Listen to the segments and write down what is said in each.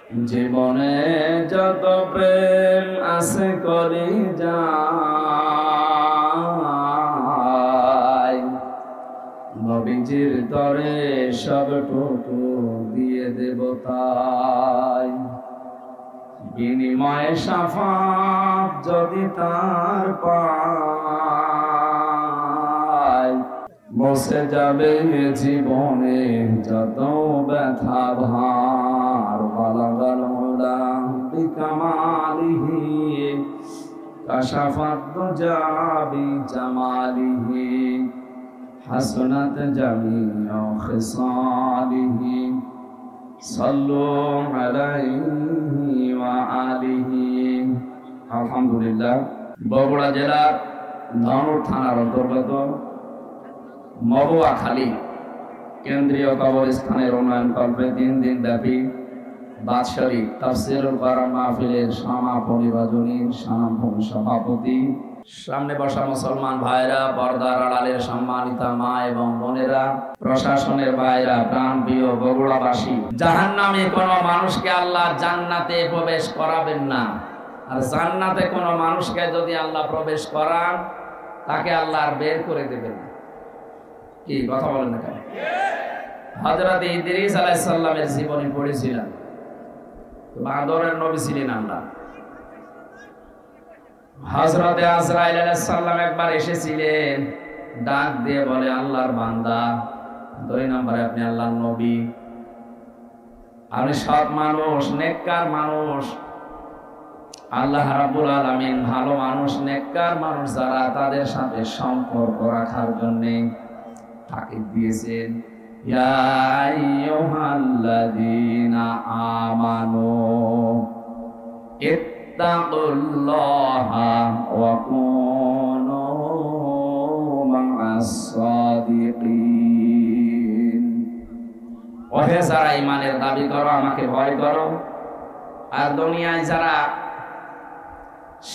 জীবনে যত প্রেম আছে করি যাই, নবীজির তরে সবটুকু দিয়ে দেব তাই। বিনিময়ে শাফাত যদি তার পাই, বসে যাবে জীবনে যত ব্যথা ভার। বালাগাল মুলা বিকামালিহি কাশাফাত দুজা বিজামালিহি হাসনাত জামিউ খিসালিহি সাল্লু আলাইহি ওয়া আলিহি। আলহামদুলিল্লাহ, বগুড়া জেলার ধনুর থানার অন্তর্গত মহুয়াখালী কেন্দ্রীয় কবরস্থানের উন্নয়ন কল্পে 3 দিন ব্যাপী বাৎসরিক তাফসীরুল কোরআন মাহফিলের সমাপনী রজনীর সভাপতি, সামনে বসা মুসলমান ভাইরা, পর্দার আড়ালের সম্মানিতা মা এবং বোনেরা, প্রশাসনের ভাইরা, প্রাণপ্রিয় বগুড়াবাসী, জাহান্নামে কোনো মানুষকে আল্লাহ জান্নাতে প্রবেশ করাবেন না। আর জান্নাতে কোনো মানুষকে যদি আল্লাহ প্রবেশ করান, তাকে আল্লাহ আর বের করে দেবেন না। কি কথা বলেন না কেন? হযরত ইদ্রিস আলাইহিস সালামের জীবনী পড়েছিলাম। বাদরের নবী ছিলেন আল্লাহ। হযরত আজরাইল আলাইহিস সালাম একবার এসেছিলেন, ডাক দিয়ে বলে, আল্লাহর বান্দা, 2 নম্বরে আপনি আল্লাহর নবী, আপনি সৎ মানুষ, নেককার মানুষ। আল্লাহ রাব্বুল আলামিন ভালো মানুষ, নেককার মানুষ যারা, তাদের সাথে সম্পর্ক রাখার জন্য তাকিদ দিয়েছেন। ইয়া আইয়ুহাল্লাযীনা আমানু ইত্তাকুল্লাহা ওয়া কুনু মা'আস সাদিকিন। ওহে যারা ঈমানের দাবি করো, আমাকে ভয় করো। আর দুনিয়ায় যারা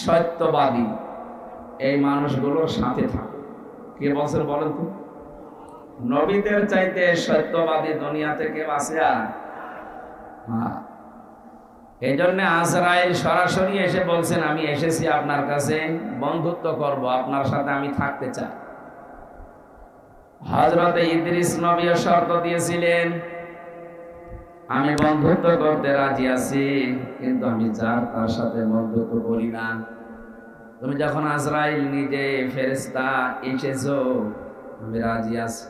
সত্যবাদী, এই মানুষগুলোর সাথে থাকো। কে বলছেন বলেন তো? নবীদের চাইতে সত্যবাদী দুনিয়া থেকে বাঁচে? এই জন্য আজরাইল সরাসরি এসে বলছেন, আমি এসেছি আপনার কাছে বন্ধুত্ব করব, আপনার সাথে আমি থাকতে চাই। হযরত ইদ্রিস নবীও শর্ত দিয়েছিলেন, আমি বন্ধুত্ব করতে রাজি আছি, কিন্তু আমি যার তার সাথে বন্ধুত্ব করি না। তুমি যখন আজরাইল নিজে ফেরেশতা এসেছো, আমি রাজি আছি।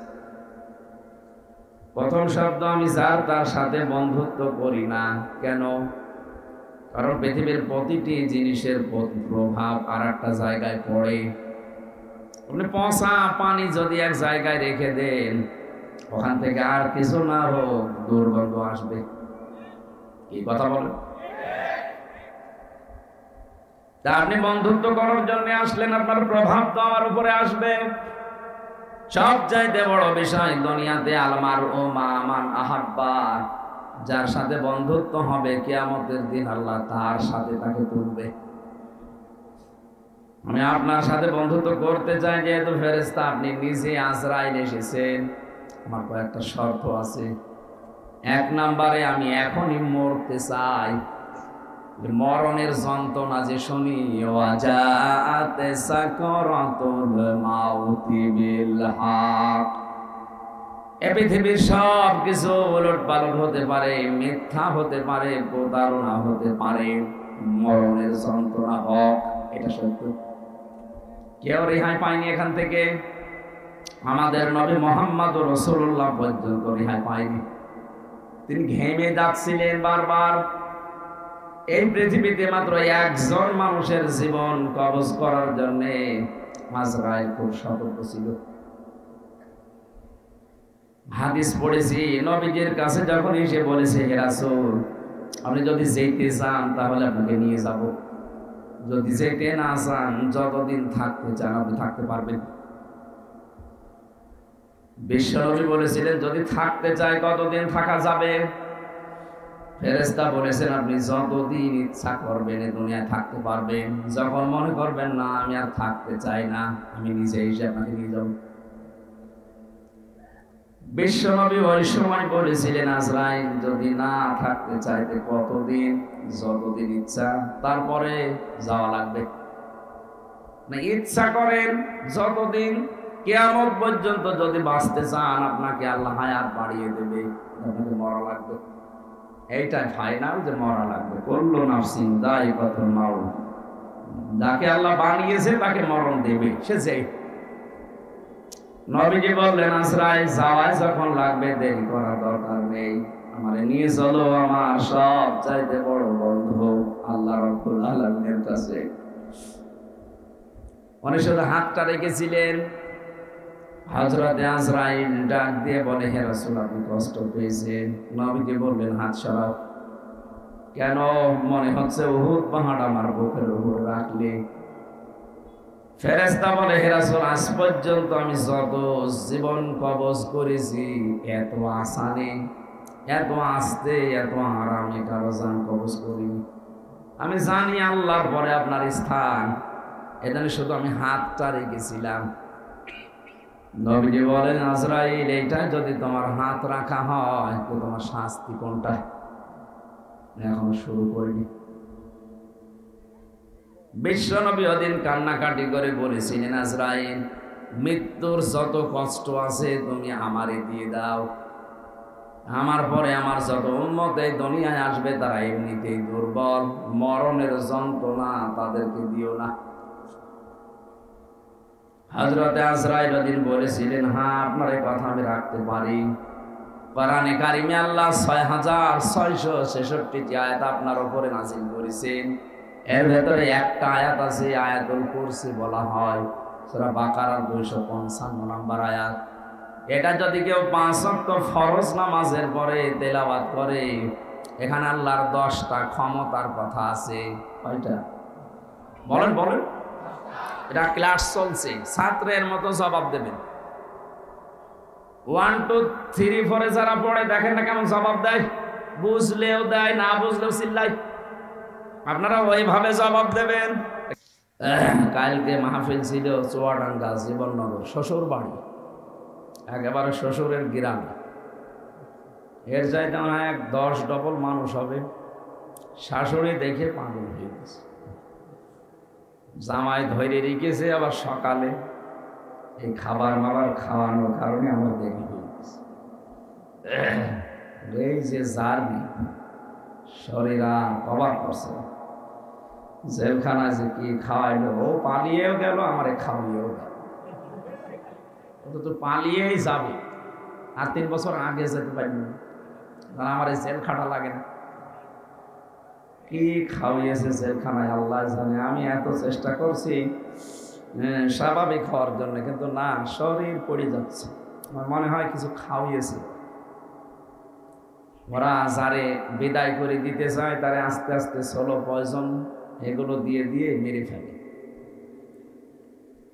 প্রথম শব্দ, আমি যার তার সাথে বন্ধুত্ব করি না। কেন? কারণ পৃথিবীর প্রতিটি জিনিসের প্রভাব আর একটা জায়গায় পড়ে। আপনি পচা পানি যদি এক জায়গায় রেখে দেন, ওখান থেকে আর কিছু না হোক দুর্গন্ধ আসবে। কি কথা বলেন? তা আপনি বন্ধুত্ব করার জন্য আসলেন, আপনার প্রভাব তো আমার উপরে আসবে। সবচাইতে বড় বিষয় দুনিয়াতে আলমার ও মান আহাব্বা, যার সাথে বন্ধুত্ব হবে কিয়ামতের দিন আল্লাহ তার সাথে তাকে তুলবে। আমি আপনার সাথে বন্ধুত্ব করতে চাই, যেহেতু ফেরেশতা আপনি নিজে আজরাইল এসেছেন, আমার কয়েকটা শর্ত আছে। 1 নম্বরে, আমি এখনই মরতে চাই। মরণের যন্ত্রণা যে শুনি, ওয়াজাআতে সাকরাতুল মাউতি বিল হক। এই পৃথিবীর সব কিছু উলটপালট হতে পারে, মিথ্যা হতে পারে, প্রতারণা হতে পারে, মরণের যন্ত্রণা হক, এটা সত্য। কেউ রেহাই পায়নি এখান থেকে। আমাদের নবী মুহাম্মদ রাসূলুল্লাহ পর্যন্ত রেহাই পায়নি। তিনি ঘেমে যাচ্ছিলেন বারবার। এই পৃথিবীতে মাত্র একজন মানুষের জীবন কবজ করার জন্য আজরাইল খুব সতর্ক ছিল। হাদিস পড়েছি, নবীজির কাছে যখন এসে বলেছে, হে রাসূল, আপনি যদি যেতে চান তাহলে আপনাকে নিয়ে যাব, যদি যেতে না চান, যতদিন থাকতে চান আপনি থাকতে পারবেন। বিশ্বনবী বলেছিলেন, যদি থাকতে চাই কতদিন থাকা যাবে? ফেরেশতা বলেছেন, আপনি যতদিন ইচ্ছা করবেন এই দুনিয়ায় থাকতে পারবেন। যখন মনে করবেন না আমি আর থাকতে চাই না, আমি নিজে এসে আপনাকে নিয়ে যাব। বিশ্বনবী ওই সময় বলেছিলেন, আজরাইল যদি না থাকতে চাইতে কতদিন, যতদিন ইচ্ছা, তারপরে যাওয়া লাগবে না। ইচ্ছা করেন যতদিন, কিয়ামত পর্যন্ত যদি বাঁচতে চান আপনাকে আল্লাহ হায়াত বাড়িয়ে দেবে, আপনাকে মরা লাগবে। এইটাই ফাইনাল, যে মরা লাগবে। কুল্লু নাফসিন যায়িকাতুল মাউত, যাকে আল্লাহ বানিয়েছে তাকে মরণ দেবে, সে যেই। নবীজি বললেন, আজরাইল যাওয়ায় যখন লাগবে দেরি করার দরকার নেই, আমারে নিয়ে চলো আমার সব চাইতে বড় বন্ধু আল্লাহ রাব্বুল আলামিনের কাছে। উনি শুধু হাতটা রেখেছিলেন। হযরতে আজরাইল ডাক দিয়ে বলে, হে রাসূল, আপনি কষ্ট পেয়েছেন? নবীজি বললেন, হাত সরাও। কেন? মনে হচ্ছে উহুদ পাহাড় আমার বুকের উপর রাখলে। ফেরেশতা বলে, হে রাসূল, আজ পর্যন্ত আমি যত জীবন কবজ করেছি, এত আসানে, এত আস্তে, এত আরামে কারো জান কবজ করিনি। আমি জানি আল্লাহর পরে আপনার স্থান, এজন্য শুধু আমি হাতটা রেখেছিলাম। নবীজি বলেন, আজরাইল, এইটা যদি তোমার হাত রাখা হয় তো তোমার শাস্তি কোনটা? এখনো শুরু করিনি। বিশ্বনবী ওদিন কান্নাকাটি করে বলেছিলেন, আজরাইল, মৃত্যুর যত কষ্ট আছে তুমি আমারে দিয়ে দাও। আমার পরে আমার যত উম্মত এই দুনিয়ায় আসবে তারা এমনিতেই দুর্বল, মরণের যন্ত্রণা তাদেরকে দিও না। হযরতে আজরাইল ওদিন বলেছিলেন, হ্যাঁ, আপনার এই কথা আমি রাখতে পারি। কোরআনে কারিমে আল্লাহ 6666টি আয়াত আপনার উপরে নাযিল করেছেন। এর ভেতরে একটা আয়াত আছে, আয়াতুল কুরসি বলা হয়, সূরা বাকারার 255 নম্বর আয়াত। এটা যদি কেউ 5 ওয়াক্ত ফরজ নামাজের পরে তেলাওয়াত করে, এখানে আল্লাহর 10টা ক্ষমতার কথা আছে। কয়টা? বলেন বলেন। এটা ক্লাস চলছে, ছাত্রের মতো জবাব দেবেন। 1 2 3 4 যারা পড়ে দেখেন না কেমন জবাব দেয়, বুঝলেও দেয়, না বুঝলেও চিল্লায়। আপনারা ওইভাবে জবাব দেবেন। কালকে মাহফিল ছিল চুয়াডাঙ্গা জীবননগর, শ্বশুর বাড়ি, একেবারে শ্বশুরের গ্রাম। এর চাইতে মনে হয় 10 ডবল মানুষ হবে। শাশুড়ি দেখে পাগল হয়ে গেছে, জামাই ধরে রেখেছে। আবার সকালে এই খাবার মাবার খাওয়ানোর কারণে আমার দেরি হয়ে গেছে। এই যে জার্নি, শরীর অবাক করছে। জেলখানায় যে কি খাওয়াইলো, ও পালিয়েও গেল, আমারে খাওয়াইও গেল। তো পালিয়েই যাবে, আর 3 বছর আগে যেতে পারিনি, কারণ আমার এই জেল খাটা লাগে না। কি খাওয়াইয়েছে জেলখানায় আল্লাহ জানে। আমি এত চেষ্টা করছি স্বাভাবিক হওয়ার জন্য, কিন্তু না, শরীর পড়ে যাচ্ছে। আমার মনে হয় কিছু খাওয়াইয়েছে। ওরা যারে বিদায় করে দিতে চায় তারে আস্তে আস্তে সোলো পয়জন এগুলো দিয়ে দিয়ে মেরে ফেলে।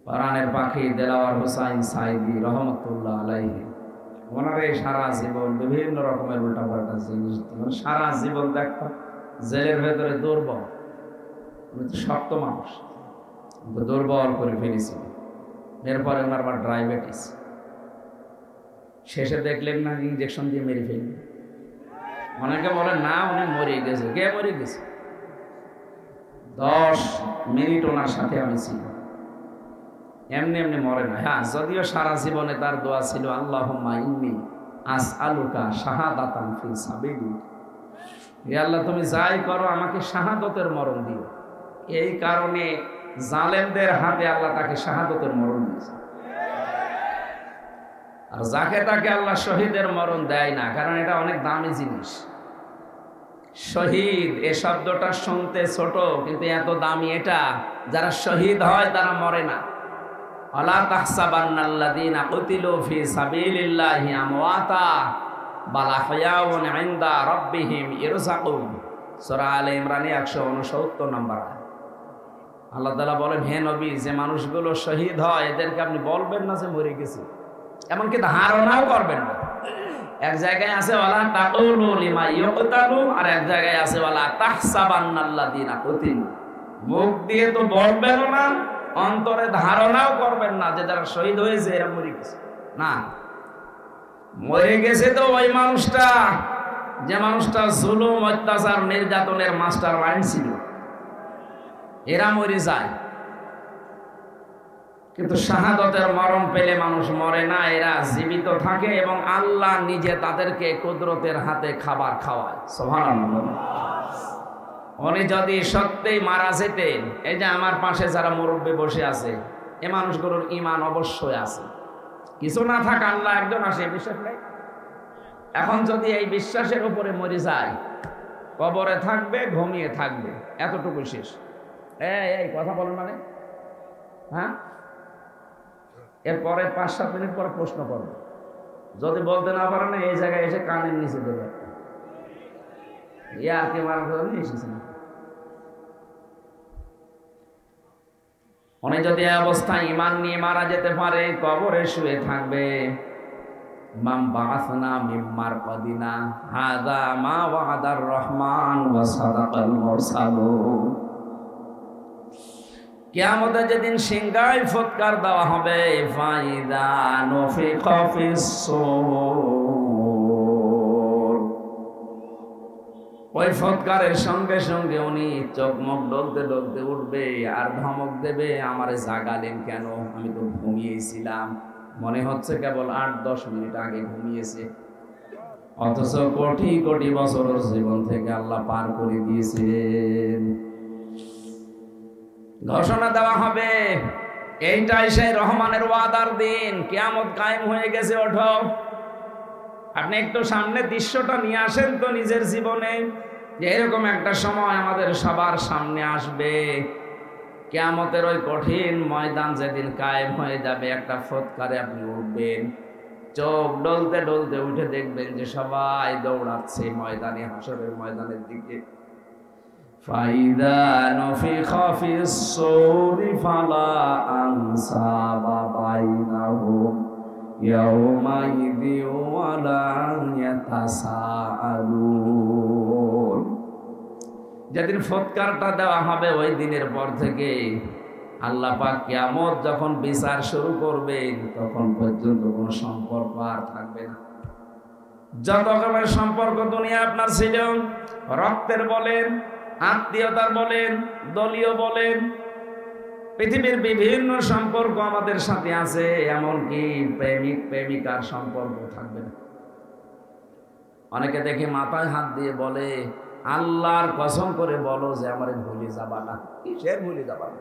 কোরআনের পাখি দেলাওয়ার হোসাইন সাইদি রহমতুল্লাহ আলাইহি, ওনারে সারা জীবন বিভিন্ন রকমের উল্টাপাল্টা জিনিস, সারা জীবন দেখতাম জেলের ভেতরে দুর্বল, উনি তো শক্ত মানুষ, দুর্বল করে ফেলেছিল। এরপরে ওনার আবার ডায়াবেটিস, শেষে দেখলেন না ইঞ্জেকশন দিয়ে মেরে ফেললেন। অনেকে বলেন না উনি মরে গেছে। কে মরে গেছে? 10 মিনিট ওনার সাথে আমি ছিল, এমনি এমনি মরে না। হ্যাঁ, যদিও সারা জীবনে তার দোয়া ছিল, আল্লাহুম্মা ইন্নী আসআলুকা শাহাদাতান ফি সাবিলিক, হে আল্লাহ তুমি যাই করো আমাকে শাহাদতের মরণ দিও। এই কারণে জালেমদের হাতে আল্লাহ তাকে শাহাদতের মরণ দিয়েছে। আর যাকে তাকে আল্লাহ শহীদের মরণ দেয় না, কারণ এটা অনেক দামি জিনিস। শহীদ এ শব্দটা শুনতে ছোট, কিন্তু এত দামি এটা। যারা শহীদ হয় তারা মরে না। আলা তাহসাবান্নাল্লাযীনা কুতিলু ফি সাবিলিল্লাহি আমওয়াতা বাল আহয়াউন ইনদা রাব্বিহিম ইরযাকুন, সূরা আলে ইমরান 169 নম্বর। আল্লাহ তাআলা বলেন, হে নবী, যে মানুষগুলো শহীদ হয় এদেরকে আপনি বলবেন না যে মরে গেছে, এমনকি ধারণাও করবেন না। এক জায়গায় আছে ওয়ালা তাকুলু লিমা ইউকতালু, আর এক জায়গায় আছে ওয়ালা তাহসাবান্নাল্লাযীনা কুতিলু। মুখ দিয়ে তো বলবেন না, অন্তরে ধারণাও করবেন না যে যারা শহীদ হয়েছে এরা মরে গেছে, না। মরে গেছে তো ওই মানুষটা, যে মানুষটা জুলুম অত্যাচার নির্যাতনের মাস্টার মাইন্ড ছিল। এরা মরে যায়, কিন্তু শাহাদাতের মরণ পেলে মানুষ মরে না, এরা জীবিত থাকে এবং আল্লাহ নিজে তাদেরকে কুদরতের হাতে খাবার খাওয়ায়। সুবহানাল্লাহ। উনি যদি সত্যিই মারা যেতেন, এই যে আমার পাশে যারা মুরব্বী বসে আছে, এ মানুষগুলোর ঈমান অবশ্যই আছে। কিছু না থাক আল্লাহ একজন আসে, বিশ্বাস নেই। এখন যদি এই বিশ্বাসের উপরে মরে যায়, কবরে থাকবে, ঘুমিয়ে থাকবে, এতটুকু শেষ। এই কথা বলেন মানে, হ্যাঁ, এরপরে 5-7 মিনিট পরে প্রশ্ন করবে। যদি বলতে না পারেন, এই জায়গায় এসে কানের নিচে দেবে একটা ইয়াকে মারা এসেছে না। উনি যদি অবস্থায় ঈমান নিয়ে মারা যেতে পারে, কবরে শুয়ে থাকবে। মাম বাসনা মিম্মার কদিনা হাদা মা ওয়াদার রহমান ওয়া সাদাকাল মুরসালুন। কিয়ামতের যেদিন সিংহায় ফুৎকার দেওয়া হবে, ফাইদা নুফিখা ফিস-সূর, ওই ফুৎকারের সঙ্গে সঙ্গে উনি চোখ মুখ ডলতে ডলতে উঠবে আর ধমক দেবে, আমারে জাগালেন কেন? আমি তো ঘুমিয়েছিলাম। মনে হচ্ছে কেবল 8-10 মিনিট আগে ঘুমিয়েছে, অথচ কোটি কোটি বছরের জীবন থেকে আল্লাহ পার করে দিয়েছেন। ঘোষণা দেওয়া হবে, এইটাই সেই রহমানের ওয়াদার দিন, কিয়ামত কায়েম হয়ে গেছে, ওঠো। আপনি একটু সামনে দৃশ্যটা নিয়ে আসেন তো নিজের জীবনে, যে এরকম একটা সময় আমাদের সবার সামনে আসবে। কিয়ামতের ওই কঠিন ময়দান যেদিন কায়েম হয়ে যাবে, একটা ফুৎকারে আপনি উঠবেন, চোখ ডলতে ডলতে উঠে দেখবেন যে সবাই দৌড়াচ্ছে ময়দানে, হাসরের ময়দানের দিকে। ফাইদা নুফিখা ফিস-সূরি ফালা আনসাবা বাইনাহুম ইয়াওমাইযি ওয়ালা ইয়াতাসাআলুন। যেদিন ফুৎকারটা দেওয়া হবে, ওই দিনের পর থেকে আল্লাহ পাক কিয়ামত যখন বিচার শুরু করবেন, তখন পর্যন্ত কোনো সম্পর্ক আর থাকবে না। যত রকমের সম্পর্ক দুনিয়া আপনার ছিল, রক্তের বলেন, আত্মীয়তার বলেন, দলীয় বলেন, পৃথিবীর বিভিন্ন সম্পর্ক আমাদের সাথে আছে, এমনকি প্রেমিক প্রেমিকার সম্পর্ক থাকবে না। অনেকে দেখে মাথায় হাত দিয়ে বলে, আল্লাহর কসম করে বলো যে আমারে ভুলে যাবা না। কিসের ভুলে যাবা না?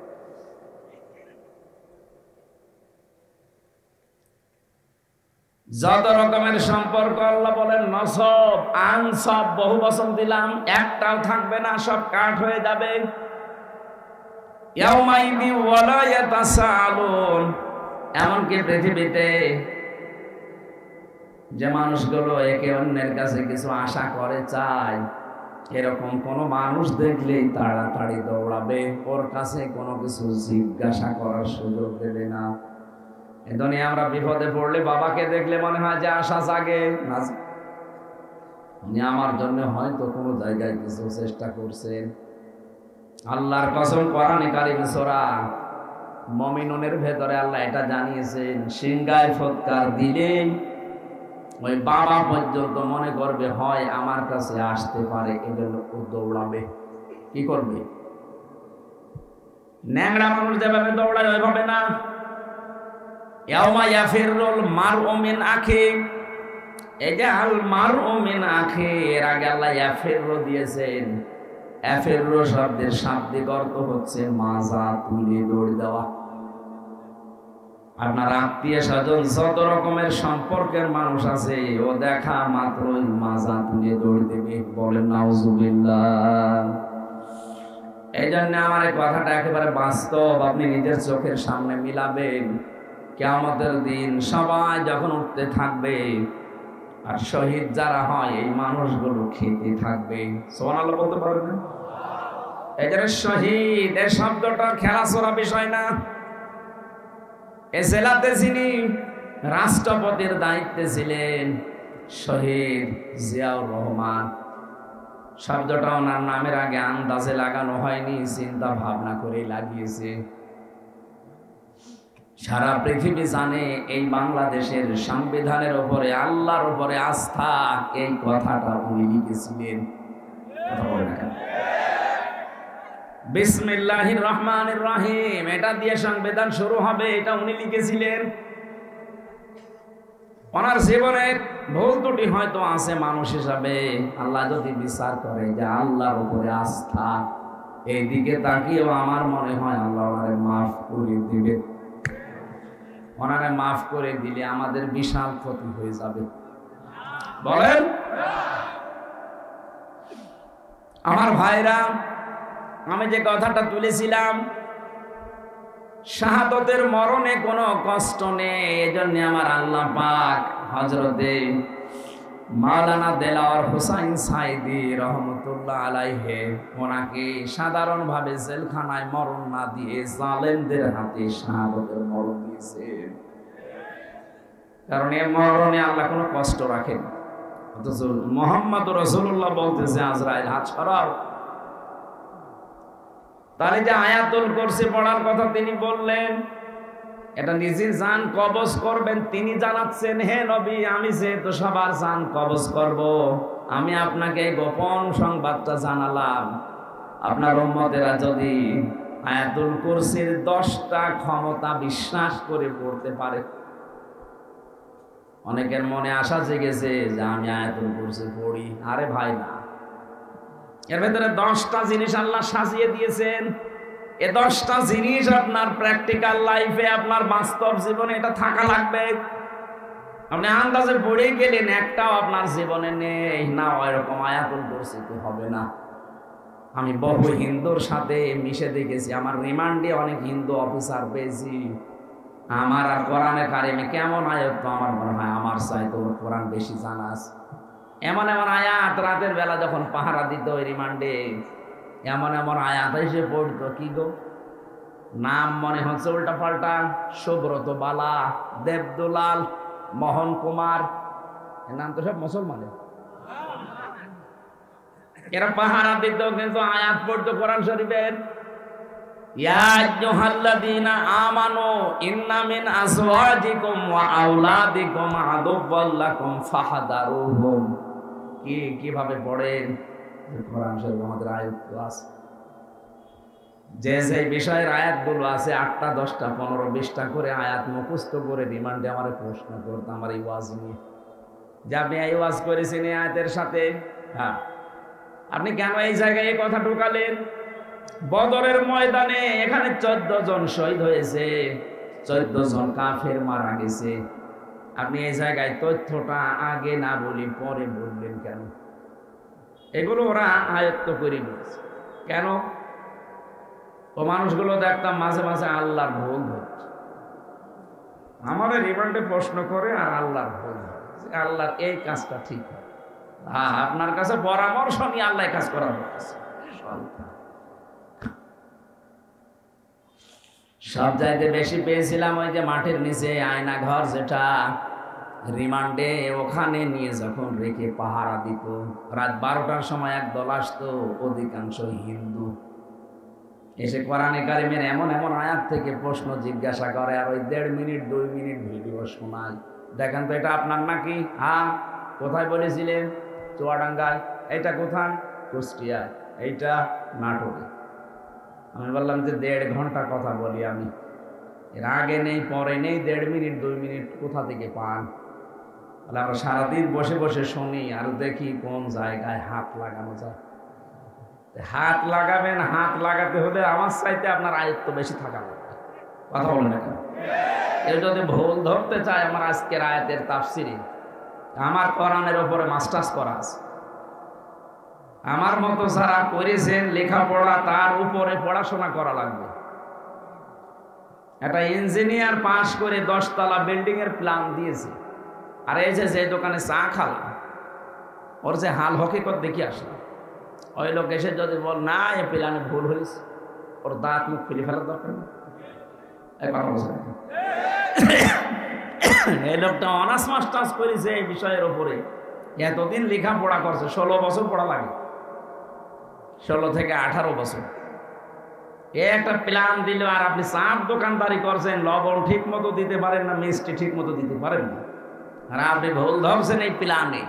যত রকমের সম্পর্ক আল্লাহ বলেন নসব আনসব, বহু বচন দিলাম, একটাও থাকবে না, সব কাট হয়ে যাবে। ইয়াউমাইদি ওয়ালা ইয়াতাসাআলুন। এমনকি পৃথিবীতে যে মানুষগুলো একে অন্যের কাছে কিছু আশা করে, চায়, এরকম কোন মানুষ দেখলেই তাড়াতাড়ি দৌড়াবে, ওর কাছে কোনো কিছু জিজ্ঞাসা করার সুযোগ দেবে না। এই দুনিয়া আমরা বিপদে পড়লে বাবাকে দেখলে মনে হয় যে আশা জাগে না, উনি আমার জন্য হয়তো কোনো জায়গায় কিছু চেষ্টা করছেন। আল্লাহর কসম, কোরআনে কারীম সূরা মুমিনুনের ভেতরে আল্লাহ এটা জানিয়েছেন, সিংহায় ফুৎকার দিলেই ওই বাবা পর্যন্ত মনে করবে হয় আমার কাছে আসতে পারে, এজন্য ও দৌড়াবে। কি করবে? ন্যাংরা মানুষ যেভাবে দৌড়ায় ওইভাবে না। ইয়াউমা ইয়াফিরুল মারউ মিন আখি, এই যে আল মারউ মিন আখি, এর আগে আল্লাহ ইয়াফিরু দিয়েছেন। ইয়াফিরু শব্দের শাব্দিক অর্থ হচ্ছে মাজা তুলে দৌড় দেওয়া। আপনার আত্মীয় স্বজন যত রকমের সম্পর্কের মানুষ আছে, ও দেখা মাত্রই মাজা তুলে দৌড় দেবে। বলেন নাউজুবিল্লাহ। এই জন্য আমার এই কথাটা একেবারে বাস্তব, আপনি নিজের চোখের সামনে মিলাবেন। কিয়ামতের দিন সবাই যখন উঠতে থাকবে, আর শহীদ যারা হয় এই মানুষগুলো খেতে থাকবে। সুবহানাল্লাহ বলতে পারবেন? এই যে শহীদ, এই শব্দটা খেলাছোড়া বিষয় না। এ জেলাতে যিনি রাষ্ট্রপতির দায়িত্বে ছিলেন, শহীদ জিয়াউর রহমান, শব্দটা ওনার নামের আগে আন্দাজে লাগানো হয়নি, চিন্তা ভাবনা করে লাগিয়েছে। সারা পৃথিবী জানে এই বাংলাদেশের সংবিধানের উপরে আল্লাহর উপরে আস্থা, এই কথাটা উনি লিখেছিলেন। কথা বলেন না? বিসমিল্লাহির রহমানির রহিম, এটা দিয়ে সংবিধান শুরু হবে, এটা উনি লিখেছিলেন। ওনার জীবনের ভুল ত্রুটি হয়তো আছে মানুষ হিসাবে, আল্লাহ যদি বিচার করে যে আল্লাহর উপরে আস্থা, এই দিকে তাকিয়েও আমার মনে হয় আল্লাহ ওনারে মাফ করে দিবে। ওনারে মাফ করে দিলে আমাদের বিশাল ক্ষতি হয়ে যাবে। বলেন আমার ভাইরা, আমি যে কথাটা তুলেছিলাম, শাহাদতের মরণে কোনো কষ্ট নেই, এজন্য আমার আল্লাহ পাক হযরতে মাওলানা দেলাওয়ার হোসাইন সাইদি রহমতুল্লাহ আলাইহি ওনাকে সাধারণভাবে জেলখানায় মরণ না দিয়ে জালেমদের হাতে শাহাদতের মরণ দিয়েছেন। কারণ এই মরণে আল্লাহ কোনো কষ্ট রাখেন। অথচ মুহাম্মদ রাসূলুল্লাহ বলতেছে আজরাইল হাত সরাও। তাহলে যে আয়াতুল কুরসি পড়ার কথা তিনি বললেন, এটা নিজে জান কবজ করবেন, তিনি জানাচ্ছেন হে নবী, আমি যেহেতু সবার জান কবজ করব, আমি আপনাকে গোপন সংবাদটা জানালাম। আপনার উম্মতেরা যদি আয়াতুল কুরসির 10টা ক্ষমতা বিশ্বাস করে পড়তে পারে, অনেকের মনে আশা জেগেছে যে আমি আয়াতুল কুরসি পড়ি। আরে ভাই না, এর ভেতরে 10টা জিনিস আল্লাহ সাজিয়ে দিয়েছেন। এই 10টা জিনিস আপনার প্র্যাকটিক্যাল লাইফে, আপনার বাস্তব জীবনে এটা থাকা লাগবে। আপনি আন্দাজে পড়ে গেলেন, একটাও আপনার জীবনে নেই না, ওইরকম আয়াতুল কুরসি হবে না। আমি বহু হিন্দুর সাথে মিশে দেখেছি, আমার রিমান্ডে অনেক হিন্দু অফিসার পেয়েছি। আমার আর কোরআনে কারিমে কেমন আয়াত, তো আমার মনে হয় আমার চাইতে ওর কোরআন বেশি জানা আছে। এমন এমন আয়াত রাতের বেলা যখন পাহারা দিত ওই রিমান্ডে, এমন এমন আয়াত এসে পড়তো, কি গো নাম মনে হচ্ছে উল্টা পাল্টা, সুব্রত বালা, দেবদুলাল, মোহন কুমার, এর নাম তো সব মুসলমানের। এরা পাহারা দিত কিন্তু আয়াত পড়তো কোরআন শরীফের। ইয়া আইয়ুহাল্লাযীনা আমানু ইন্না মিন আজওয়াজিকুম ওয়া আওলাদিকুম আদুওয়াল লাকুম ফাহদারুহুম। কিভাবে পড়েন কোরআন শরীফ? আমাদের আয়াত আছে, যে যে বিষয়ের আয়াতগুলো আছে 8টা 10টা 15 20টা করে আয়াত মুখস্থ করে রিমান্ডে আমারে প্রশ্ন করতো আমার এই ওয়াজ নিয়ে, যে আপনি এই ওয়াজ করেছেন এই আয়াতের সাথে, হ্যাঁ আপনি কেন এই জায়গায় এই কথা ঢুকালেন? বদরের ময়দানে এখানে 14 জন শহীদ হয়েছে, 14 জন কাফের মারা গেছে, আপনি এই জায়গায় তথ্যটা আগে না বলি পরে বললেন কেন? এগুলো ওরা আয়ত্ত করে নিয়েছে। কেন? ও মানুষগুলো দেখতাম মাঝে মাঝে আল্লাহর ভুল ধরছে, আমার রিমান্ডে প্রশ্ন করে আর আল্লাহর ভুল ধরছে, আল্লাহর এই কাজটা ঠিক হয়। হ্যাঁ, আপনার কাছে পরামর্শ নিয়ে আল্লাহ কাজ করার বলছে। সব চাইতে বেশি পেয়েছিলাম ওই যে মাঠের নিচে আয়না ঘর, যেটা রিমান্ডে ওখানে নিয়ে যখন রেখে পাহারা দিত, রাত 12টার সময় এক দল আসতো, অধিকাংশ হিন্দু, এসে কোরআনে কারিমের এমন এমন আয়াত থেকে প্রশ্ন জিজ্ঞাসা করে, আর ওই 1.5 মিনিট 2 মিনিট ভিডিও শোনায়। দেখেন তো এটা আপনার নাকি? হ্যাঁ। কোথায় বলেছিলেন? চুয়াডাঙ্গায়। এইটা কোথায়? কুষ্টিয়ায়। এইটা নাটোরে। আমি বললাম যে 1.5 ঘন্টা কথা বলি আমি, এর আগে নেই পরে নেই, 1.5 মিনিট 2 মিনিট কোথা থেকে পান? তাহলে আমরা সারাদিন বসে বসে শুনি আর দেখি কোন জায়গায় হাত লাগানো যায়। হাত লাগাবেন, হাত লাগাতে হলে আমার চাইতে আপনার আয়ত্ত বেশি থাকা লাগবে। কথা বলেন না কেন? কেউ যদি ভুল ধরতে চায়, আমার আজকের আয়াতের তাফসিরে আমার কোরআনের উপরে মাস্টার্স করা আছে। আমার মতো যারা করেছেন লেখাপড়া, তার উপরে পড়াশোনা করা লাগবে। একটা ইঞ্জিনিয়ার পাশ করে 10 তলা বিল্ডিং এর প্ল্যান দিয়েছে, আর এই যে দোকানে চা খালা, ওর যে হাল হকিকত দেখি আসলাম, ওই লোক এসে যদি বল না এ প্ল্যানে ভুল হয়েছে, ওর দাঁত মুখ ফেলে ফেলার দরকার নেই। এই লোকটা অনার্স মাস্টার্স করেছে এই বিষয়ের উপরে, এতদিন লেখাপড়া করছে, 16 বছর পড়া লাগে, 16 থেকে 18 বছর। এ একটা প্ল্যান দিল, আর আপনি চার দোকানদারি করছেন, লবণ ঠিক মতো দিতে পারেন না, মিষ্টি ঠিক মতো দিতে পারেন না, আর আপনি ভুল ধরছেন এই প্ল্যানে।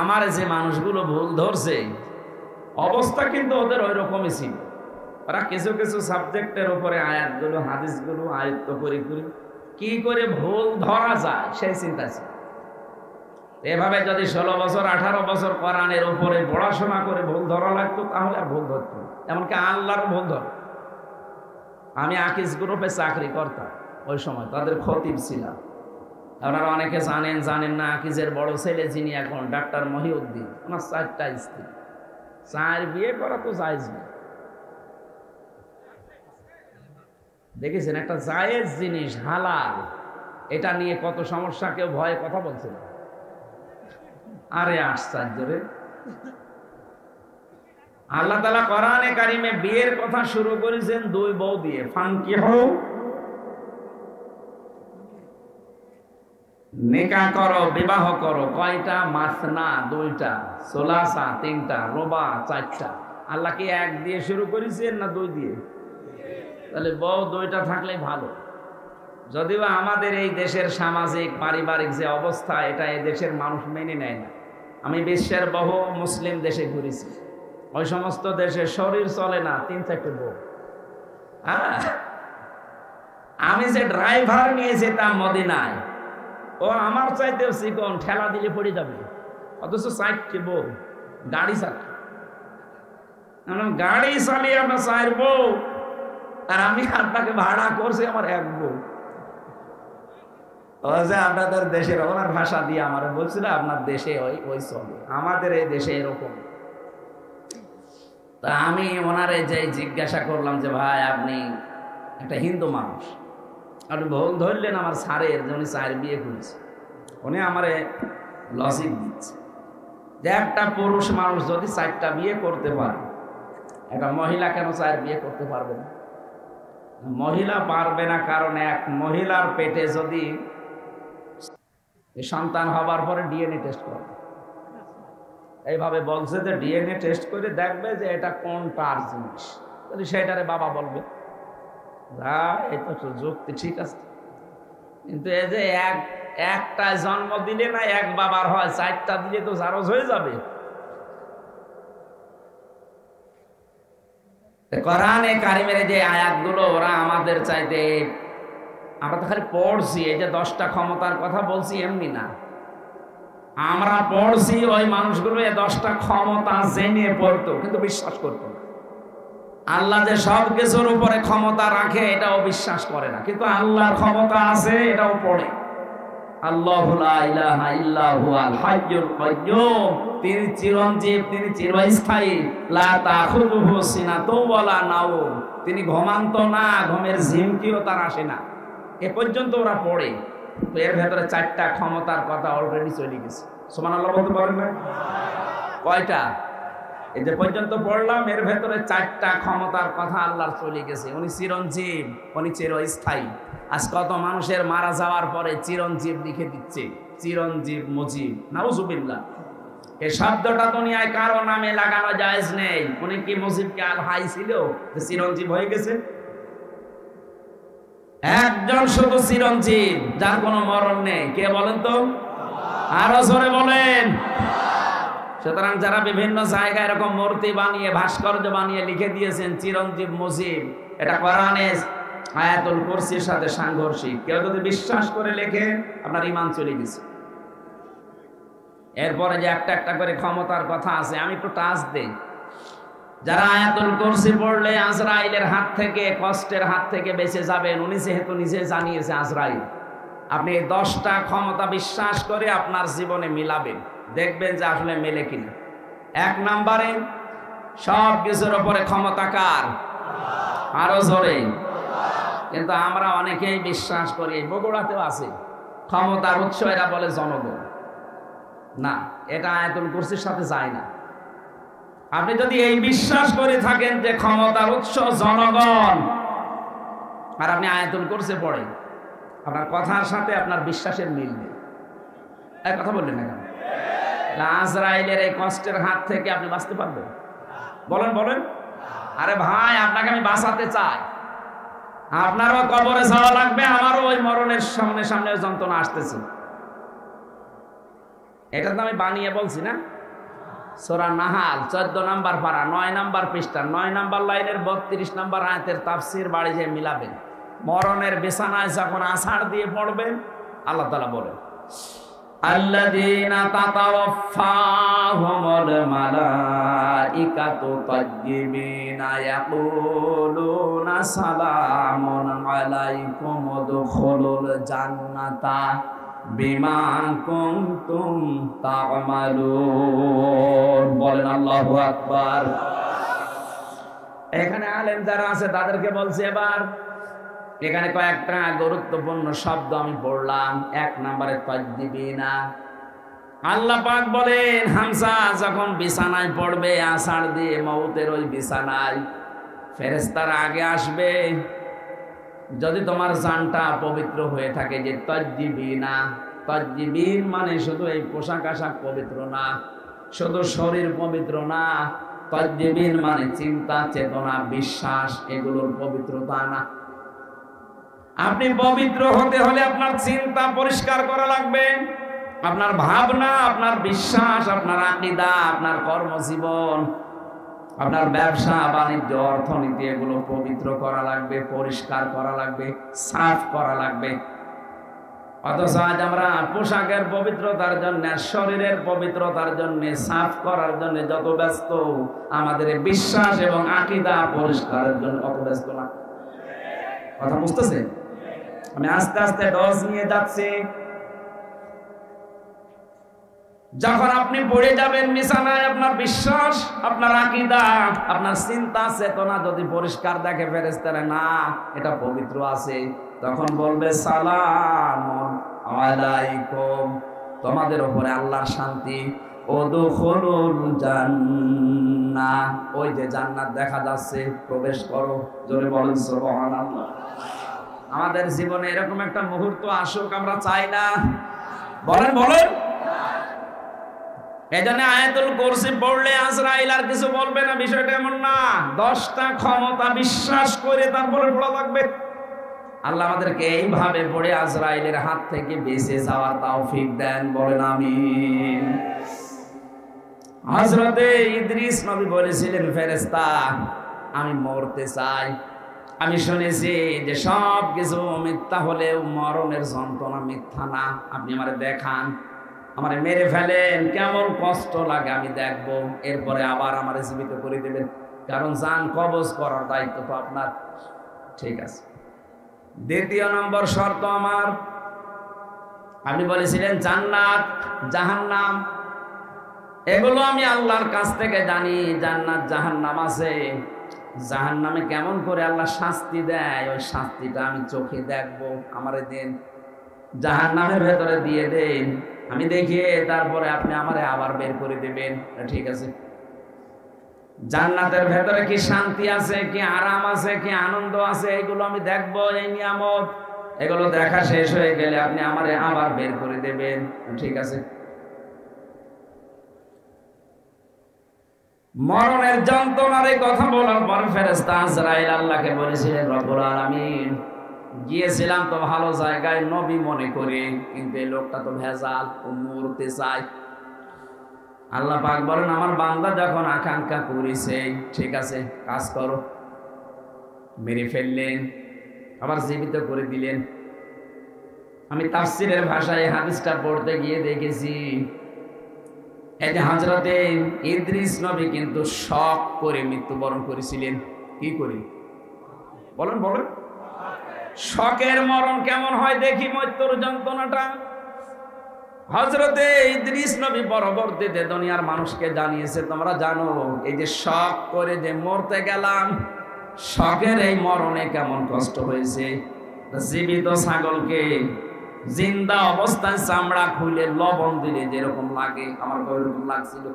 আমার যে মানুষগুলো ভুল ধরছে অবস্থা কিন্তু ওদের ওই রকমই ছিল। ওরা কিছু কিছু সাবজেক্টের উপরে আয়াতগুলো হাদিসগুলো আয়ত্ত করে কি করে ভুল ধরা যায় সেই চিন্তা ছিল। এভাবে যদি 16 বছর 18 বছর কোরআনের উপরে পড়াশোনা করে ভুল ধরা লাগতো তাহলে আর ভুল ধরত না। এমনকি আল্লাহর ভুল ধর। আমি আকিজ গ্রুপে চাকরি করতাম ওই সময়, তাদের খতিব ছিলাম। আপনারা অনেকে জানেন না, আকিজের বড় ছেলে যিনি এখন ডাক্তার মহিউদ্দিন, ওনার 4টা স্ত্রী। 4 বিয়ে করা তো জায়েজ না, দেখেছেন? একটা জায়েজ জিনিস, হালাল, এটা নিয়ে কত সমস্যা, কেউ ভয়ে কথা বলছে না। আরে আশ্চর্য রে! আল্লাহ তাআলা কোরআনে কারিমে বিয়ের কথা শুরু করেছেন 2 বউ দিয়ে, ফানকিহু, নিকাহ করো, বিবাহ করো। কয়টা? মাসনা 2টা, সুলাসা 3টা, রুবা 4টা। আল্লাহ কি 1 দিয়ে শুরু করেছেন না 2 দিয়ে? তাহলে বউ 2টা থাকলে ভালো। যদিও আমাদের এই দেশের সামাজিক পারিবারিক যে অবস্থা, এটা এই দেশের মানুষ মেনে নেয় না। আমি বিশ্বের বহু মুসলিম দেশে ঘুরেছি, ওই সমস্ত দেশে শরীর চলে না 3-4টে বউ। আমি যে ড্রাইভার নিয়ে যেতাম মদিনায়, ও আমার চাইতেও চিকন, ঠেলা দিলে পড়ে যাবে, অথচ 4টে বউ, গাড়ি চালায়। গাড়ি চালিয়ে আপনার 4 বউ, আর আমি আপনাকে ভাড়া করছি আমার 1 বউ। ও যে আপনাদের দেশের, ওনার ভাষা দিয়ে আমার বলছিল আপনার দেশে ওই চলে, আমাদের এই দেশে এরকম। তা আমি ওনারে যে জিজ্ঞাসা করলাম যে ভাই আপনি একটা হিন্দু মানুষ, আপনি ভুল ধরলেন আমার স্যারের যে উনি 4 বিয়ে করেছে। উনি আমারে লজিক দিচ্ছে যে একটা পুরুষ মানুষ যদি 4টা বিয়ে করতে পারে, একটা মহিলা কেন 4 বিয়ে করতে পারবে না? মহিলা পারবে না কারণ এক মহিলার পেটে যদি সন্তান হবার পরে ডিএনএ টেস্ট করে, এইভাবে বলছে যে ডিএনএ টেস্ট করে দেখবে যে এটা কোনটার জিনিস, তাহলে সেটারে বাবা বলবে। এই তো যুক্তি ঠিক আছে, কিন্তু এই যে একটা জন্ম দিলে না 1 বাবার হয়, 4টা দিলে তো জারজ হয়ে যাবে। কোরআনে কারিমের যে আয়াতগুলো, ওরা আমাদের চাইতে, আমরা তো খালি পড়ছি, এই যে 10টা ক্ষমতার কথা বলছি এমনি না, আমরা পড়ছি ওই মানুষগুলো এই 10টা ক্ষমতা জেনে পড়তো কিন্তু বিশ্বাস করতো না। আল্লাহ যে সব কিছুর উপরে ক্ষমতা রাখে এটাও বিশ্বাস করে না, কিন্তু আল্লাহর ক্ষমতা আছে এটাও পড়ে। আল্লাহু লা ইলাহা ইল্লা হুয়াল হাইয়ুল কাইয়্যুম, তিনি চিরঞ্জীব, তিনি চিরস্থায়ী। লা তাখুযুহু সিনাতুন ওয়ালা নাওম, তিনি ঘুমান্ত না, ঘুমের ঝিমকিও তার আসে না। এ পর্যন্ত ওরা পড়ে, তো এর ভেতরে 4টা ক্ষমতার কথা অলরেডি চলে গেছে। সুবহানাল্লাহ বলতে পারেন না? কয়টা? এই যে পর্যন্ত পড়লাম, এর ভেতরে 4টা ক্ষমতার কথা আল্লাহর চলে গেছে। উনি চিরঞ্জীব, উনি চিরস্থায়ী। আজ কত মানুষের মারা যাওয়ার পরে চিরঞ্জীব লিখে দিচ্ছে, চিরঞ্জীব মুজিব, নাউজুবিল্লাহ। এই শব্দটা দুনিয়ায় কারো নামে লাগানো জায়েজ নেই। উনি কি মুজিবকে আর হাই ছিল যে চিরঞ্জীব হয়ে গেছে? একজন শুধু চিরঞ্জীব, যার কোনো মরণ নেই। কে বলেন তো? আরো জোরে বলেন। সুতরাং যারা বিভিন্ন জায়গায় এরকম মূর্তি বানিয়ে, ভাস্কর্য বানিয়ে লিখে দিয়েছেন চিরঞ্জীব মুজিব, এটা কোরআনে আয়াতুল কুরসির সাথে সাংঘর্ষিক। কেউ যদি বিশ্বাস করে লেখে, আপনার ঈমান চলে গেছে। এরপরে যে একটা একটা করে ক্ষমতার কথা আছে, আমি একটু টাচ দেই। যারা আয়াতুল কুরসি পড়লে আজরাইলের হাত থেকে, কষ্টের হাত থেকে বেঁচে যাবেন, উনি যেহেতু নিজে জানিয়েছে আজরাইল, আপনি এই 10টা ক্ষমতা বিশ্বাস করে আপনার জীবনে মিলাবেন, দেখবেন যে আসলে মেলে কিনা। 1 নম্বরে সব কিছুর উপরে ক্ষমতা কার? আরো জোরে। কিন্তু আমরা অনেকেই বিশ্বাস করি, বগুড়াতেও আছে, ক্ষমতার উৎস এরা বলে জনগণ। না, এটা আয়াতুল কুরসির সাথে যায় না। আপনি যদি এই বিশ্বাস করে থাকেন যে ক্ষমতার উৎস জনগণ, আর আপনি আয়াতুল কুরসি পড়েন, আপনার কথার সাথে আপনার বিশ্বাসের মিল নেই। এক কথা বললেন না কেন? আজরাইলের এই কষ্টের হাত থেকে আপনি বাঁচতে পারবেন? বলেন বলেন। আরে ভাই, আপনাকে আমি বাঁচাতে চাই, আপনারও কবরে যাওয়া লাগবে, আমারও ওই মরণের সামনে সামনে যন্ত্রণা আসতেছে। এটা তো আমি বানিয়ে বলছি না। সূরা নাহাল 14 নম্বর পারা 9 নম্বর পৃষ্ঠা 9 নম্বর লাইনের 32 নম্বর আয়াতের তাফসীর বাড়ি যে মিলাবেন। মরণের বিছানায় যখন আছাড় দিয়ে পড়বেন, আল্লাহ তাআলা বলেন, আল্লাযীনা তাতাওয়াফফাহুমুল মালাইকাতু তাইয়্যিবিনা ইয়াকুলুনা সালামুন আলাইকুম উদখুলুল জান্নাতা বিমা কুনতুম তা'মালুন। বলেন আল্লাহু আকবার। এখানে আলেম যারা আছে তাদেরকে বলছি, এবার এখানে কয়েকটা গুরুত্বপূর্ণ শব্দ আমি পড়লাম। 1 নম্বরে তাইয়্যিবিনা। আল্লাহ পাক বলেন, হামজা যখন বিছানায় পড়বে আছাড় দিয়ে মউতের ওই বিছানায়, ফেরেশতারা আগে আসবে। যদি তোমার জানটা পবিত্র হয়ে থাকে, যে তাইয়্যিবিনা, তাইয়্যিবিন মানে শুধু এই পোশাক আশাক পবিত্র না, শুধু শরীর পবিত্র না, তাইয়্যিবিন মানে চিন্তা চেতনা বিশ্বাস এগুলোর পবিত্রতা না। আপনি পবিত্র হতে হলে আপনার চিন্তা পরিষ্কার করা লাগবে, আপনার ভাবনা, আপনার বিশ্বাস, আপনার আকীদা, আপনার কর্মজীবন, আপনার ব্যবসা বাণিজ্য অর্থনীতি এগুলো পবিত্র করা লাগবে, পরিষ্কার করা লাগবে, সাফ করা লাগবে। অথচ আজ আমরা পোশাকের পবিত্রতার জন্য, শরীরের পবিত্রতার জন্য, সাফ করার জন্য যত ব্যস্ত, আমাদের বিশ্বাস এবং আকীদা পরিষ্কারের জন্য অত ব্যস্ত না। কথা বুঝতেছেন? আমি আস্তে আস্তে ডজ নিয়ে যাচ্ছি। যখন আপনি পড়ে যাবেন বিছানায়, আপনার বিশ্বাস, আপনার আকীদা, আপনার চিন্তা চেতনা যদি পরিষ্কার দেখে ফেরেশতারা, না এটা পবিত্র আছে, তখন বলবে সালামুন আলাইকুম, তোমাদের উপরে আল্লাহর শান্তি, উদখুলুল জান্নাহ, ওই যে জান্নাত দেখা যাচ্ছে, প্রবেশ করো। জোরে বলেন সুবহানাল্লাহ। আমাদের জীবনে এরকম একটা মুহূর্ত আসুক, আমরা চাই না? বলেন বলেন। এজন্য আয়াতুল কুরসি পড়লে আজরাইল আর কিছু বলবে না, বিষয়টা এমন না। 10টা ক্ষমতা বিশ্বাস করে তারপরে পড়া লাগবে। আল্লাহ আমাদেরকে এইভাবে পড়ে আজরাইলের হাত থেকে বেঁচে যাওয়ার তৌফিক দেন, বলেন আমিন। হযরতে ইদ্রিস নবী বলেছিলেন, ফেরেশতা আমি মরতে চাই। আমি শুনেছি যে সব কিছু মিথ্যা হলেও মরণের যন্ত্রণা মিথ্যা না। আপনি আমারে দেখান, আমারে মেরে ফেলেন, কেমন কষ্ট লাগে আমি দেখবো, এরপরে আবার আমারে জীবিত করে দেবেন, কারণ জান কবজ করার দায়িত্ব তো আপনার। ঠিক আছে। 2 নম্বর শর্ত আমার, আপনি বলেছিলেন জান্নাত জাহান্নাম এগুলো আমি আল্লাহর কাছ থেকে জানি। জান্নাত জাহান্নাম আছে, জাহান্নামে কেমন করে আল্লাহ শাস্তি দেয়, ওই শাস্তিটা আমি চোখে দেখবো, আমারে দেন। জাহান্নামের ভেতরে দিয়ে দেন, আমি দেখিয়ে তারপরে আপনি আমারে আবার বের করে দেবেন। ঠিক আছে। জান্নাতের ভেতরে কি শান্তি আছে, কি আরাম আছে, কি আনন্দ আছে, এগুলো আমি দেখবো, এই নিয়ামত। এগুলো দেখা শেষ হয়ে গেলে আপনি আমারে আবার বের করে দেবেন। ঠিক আছে। মরণের যন্ত্রণার এই কথা বলার পর ফেরেশতা আজরাইল আল্লাহকে বলেছিলেন, রব্বুল আলামিন গিয়েছিলাম তো ভালো জায়গায় নবী মনে করে, কিন্তু এই লোকটা তো ভেজাল, ও মরতে চায়। আল্লাহ পাক বলেন, আমার বান্দা যখন আকাঙ্ক্ষা করেছে, ঠিক আছে কাজ করো। মেরে ফেললেন, আবার জীবিত করে দিলেন। আমি তাফসীরের ভাষায় হাদিসটা পড়তে গিয়ে দেখেছি, এই যে হযরতে ইদ্রিস নবী কিন্তু শক করে মৃত্যুবরণ করেছিলেন। কি করে বলেন বলেন? শকের মরণ কেমন হয় দেখি, মৃত্যুর যন্ত্রণাটা। হযরতে ইদ্রিস নবী পরবর্তীতে দুনিয়ার মানুষকে জানিয়েছে, তোমরা জানো এই যে শক করে যে মরতে গেলাম, শকের এই মরণে কেমন কষ্ট হয়েছে। জীবিত ছাগলকে জিন্দা অবস্থায় চামড়া খুলে লবণ দিলে যেরকম লাগে, আমার ওইরকম লাগছিল।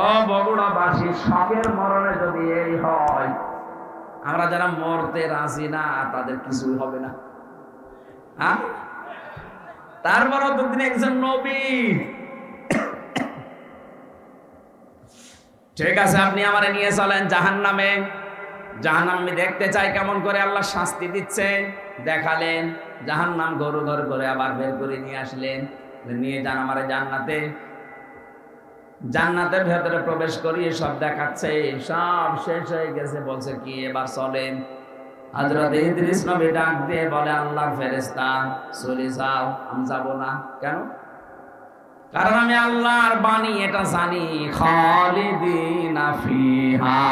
ও বগুড়াবাসী, শকের মরণে যদি এই হয়, আমরা যারা মরতে রাজি না তাদের কিছু হবে না। হ্যাঁ, তারপরও তো তিনি একজন নবী। ঠিক আছে, আপনি আমারে নিয়ে চলেন জাহান্নামে। জাহান্নাম আমি দেখতে চাই কেমন করে আল্লাহ শাস্তি দিচ্ছে। দেখালেন জাহান্নাম গরু ঘর করে আবার বের করে নিয়ে আসলেন, নিয়ে যান আমারে জান্নাতে। জান্নাতের ভেতরে প্রবেশ করিয়ে সব দেখাচ্ছে, সব শেষ হয়ে গেছে। বলছে কি এবার চলেন। হযরত ইদ্রিস নবী ডাক দিয়ে বলে, আল্লাহর ফেরেশতা চলে যাও। আমি যাব না। কেন? কারণ আমি আল্লাহর বাণী এটা জানি, খালিদিনা ফিহা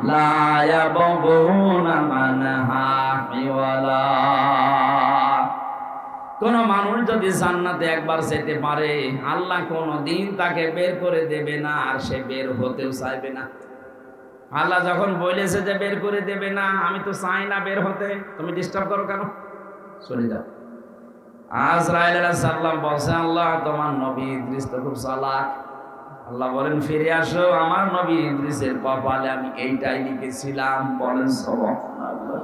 লা ইয়াবগুনা মানহা হিওয়ালা। কোন মানুষ যদি জান্নাতে একবার যেতে পারে, আল্লাহ কোনদিন তাকে বের করে দেবে না, আর সে বের হতেও চাইবে না। আল্লাহ যখন বলেছে যে বের করে দেবে না, আমি তো চাই না বের হতে, তুমি ডিস্টার্ব করো কেন? চলে যাও। আজরাইল আলাইহিস সালাম বলছে, আল্লাহ তোমার নবী ইদ্রিস তো খুব চালাক। আল্লাহ বলেন, ফিরে আসো, আমার নবী ইদ্রিসের কপালে আমি এইটাই লিখেছিলাম। বলেন সুবহানাল্লাহ।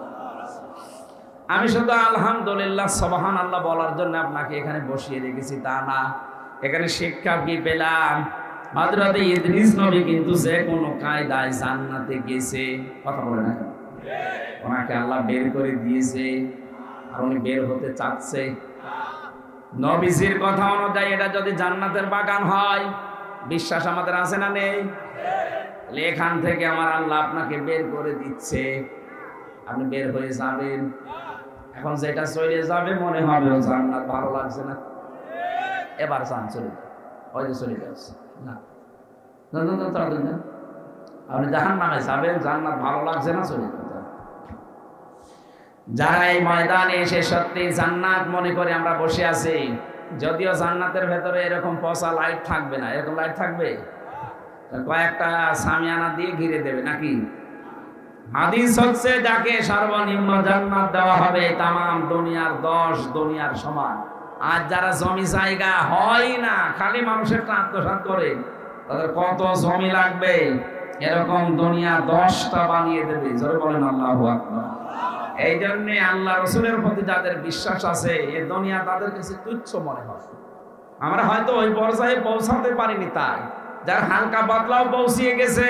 আমি শুধু আলহামদুলিল্লাহ সুবহানাল্লাহ বলার জন্য আপনাকে এখানে বসিয়ে রেখেছি তা না। এখানে শিক্ষা কি পেলাম? হযরত ইদ্রিস নবী কিন্তু যে কোনো কায়দায় জান্নাতে গেছে। কথা বলে না, ওনাকে আল্লাহ বের করে দিয়েছে, আর উনি বের হতে চাচ্ছে। নবীজির কথা অনুযায়ী এটা যদি জান্নাতের বাগান হয়, বিশ্বাস আমাদের আছে না নেই? এখান থেকে আমার আল্লাহ আপনাকে বের করে দিচ্ছে, আপনি বের হয়ে যাবেন। এখন যেটা চলে যাবে মনে হবে জান্নাত ভালো লাগছে না, এবার চান চলে যাবে, ওই যে চলে যাচ্ছে না, আপনি জাহান্নামে যাবেন, জান্নাত ভালো লাগছে না, চলে যাবেন। যারা এই ময়দানে এসে সত্যি জান্নাত মনে করে আমরা বসে আছি, যদিও জান্নাতের ভেতরে এরকম পচা লাইট থাকবে না, এরকম লাইট থাকবে, কয়েকটা সামিয়ানা দিয়ে ঘিরে দেবে নাকি? হাদিস হচ্ছে যাকে সর্বনিম্ন জান্নাত দেওয়া হবে তামাম দুনিয়ার 10 দুনিয়ার সমান। আর যারা জমি জায়গা হয় না, খালি মানুষের আত্মসাৎ করে, তাদের কত জমি লাগবে, এরকম দুনিয়া 10টা বানিয়ে দেবে। জোরে বলেন আল্লাহু আকবার। এই জন্যে আল্লাহ রসুলের প্রতি যাদের বিশ্বাস আছে, এই দুনিয়া তাদের কাছে তুচ্ছ মনে হয়। আমরা হয়তো ওই পর্যায়ে পৌঁছাতে পারিনি, তাই যার হালকা পাতলাও পৌঁছিয়ে গেছে,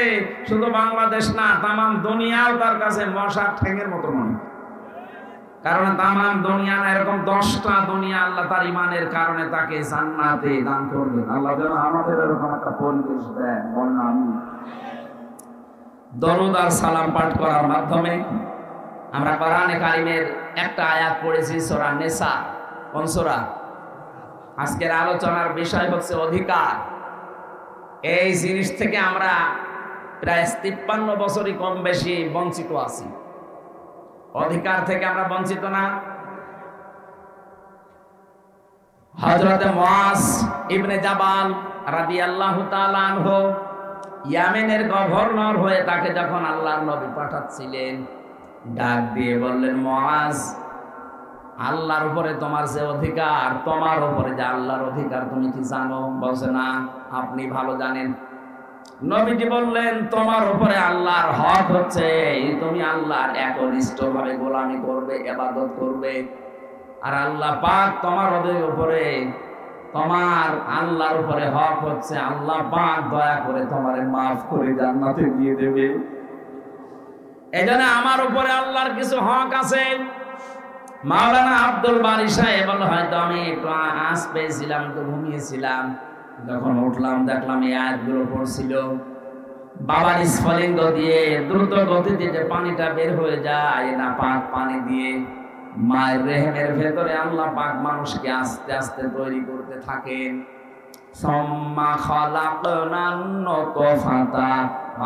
শুধু বাংলাদেশ না তামাম দুনিয়াও তার কাছে মশার ঠ্যাঙের মতো মনে হয়। কারণ তামাম দুনিয়া না, এরকম 10টা দুনিয়া আল্লাহ তার ইমানের কারণে তাকে জান্নাতে দান করবেন। আল্লাহ যেন আমাদের এরকম একটা পরিবেশ দেন। বলেন আমিন। দরুদ আর সালাম পাঠ করার মাধ্যমে আমরা কোরআনে কারিমের একটা আয়াত পড়েছি, সূরা নিসা। কোন সূরা? আজকের আলোচনার বিষয় হচ্ছে অধিকার। এই জিনিস থেকে আমরা প্রায় 53 বছরই কম বেশি বঞ্চিত আছি। অধিকার থেকে আমরা বঞ্চিত না? হযরত মুআজ ইবনে জাবাল রাদিয়াল্লাহু তাআলা আনহু ইয়ামেনের গভর্নর হয়ে তাকে যখন আল্লাহর নবী পাঠাচ্ছিলেন, ডাক দিয়ে বললেন, মুআজ, আল্লাহর উপরে তোমার যে অধিকার, তোমার উপরে যে আল্লাহর অধিকার তুমি কি জানো? বলছে না, আপনি ভালো জানেন। নবীজি বললেন, তোমার উপরে আল্লাহর হক হচ্ছে তুমি আল্লাহর একনিষ্ঠভাবে গোলামি করবে, ইবাদত করবে। আর আল্লাহ পাক তোমার উপরে, তোমার আল্লাহর উপরে হক হচ্ছে আল্লাহ পাক দয়া করে তোমারে মাফ করে জান্নাতে দিয়ে দেবে। এজন্য আমার উপরে আল্লাহর কিছু হক আছে। মাওলানা আব্দুল বারী সাহেব বলল, হয়তো আমি একটু আঁচ পেয়েছিলাম, একটু ঘুমিয়েছিলাম, যখন উঠলাম দেখলাম এই আয়াতগুলো পড়ছিল। বাবার স্ফলিঙ্গ দিয়ে দ্রুত গতিতে যে পানিটা বের হয়ে যায়, না পাক পানি দিয়ে মায়ের রেহেমের ভেতরে আল্লাহ পাক মানুষকে আস্তে আস্তে তৈরি করতে থাকেন। সুম্মা খালাকনান নুতফাতা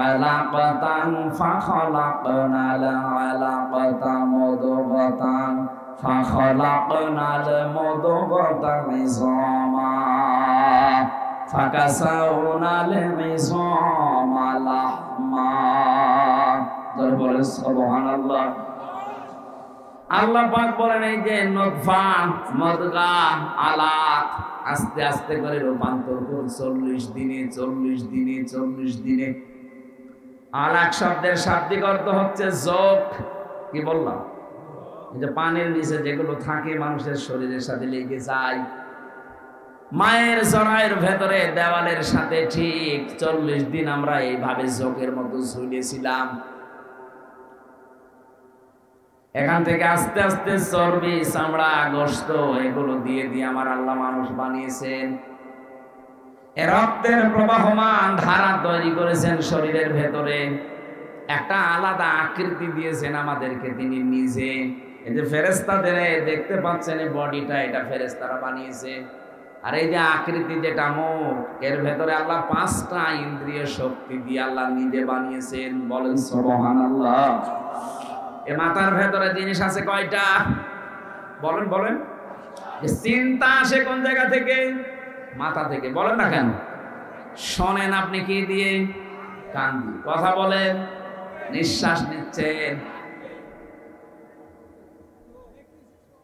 আলাকাতান ফাখালাকনাল আলাকাতা মুদগাতান ফাখালাকনাল মুদগাতা ইযামা ফাকাসাউনাল ইযামা লাহমা। জোরে বলেন সুবহানাল্লাহ। আল্লাহ পাক বলেন, এই যে নুতফা, মুদগা, আলাক আস্তে আস্তে করে রূপান্তর করে 40 দিনে 40 দিনে 40 দিনে। আলাক শব্দের শাব্দিক অর্থ হচ্ছে যোগ। কি বললাম? এই যে পানির নিচে যেগুলো থাকে মানুষের শরীরের সাথে লেগে যায়, মায়ের জরায়ের ভেতরে দেওয়ালের সাথে ঠিক 40 দিন আমরা এইভাবে জোকের মতো ঝুলেছিলাম। এখান থেকে আস্তে আস্তে চর্বি, চামড়া, গোশত এগুলো দিয়ে দিয়ে আমার আল্লাহ মানুষ বানিয়েছেন। রক্তের প্রবাহমান ধারা তৈরি করেছেন শরীরের ভেতরে, একটা আলাদা আকৃতি দিয়েছেন আমাদেরকে তিনি নিজে। এই যে ফেরেশতাদের দেখতে পাচ্ছেন এই বডিটা, এটা ফেরেশতারা বানিয়েছে। আর এই যে আকৃতি যেটা মুখ, এর ভেতরে আল্লাহ 5টা ইন্দ্রিয় শক্তি দিয়ে আল্লাহ নিজে বানিয়েছেন। বলেন সুবহানাল্লাহ। এই মাথার ভেতরে জিনিস আছে কয়টা? বলেন বলেন। চিন্তা আসে কোন জায়গা থেকে? মাথা থেকে। বলেন না কেন? শোনেন আপনি কি দিয়ে? কান দিয়ে। কথা বলেন, নিঃশ্বাস নিচ্ছেন,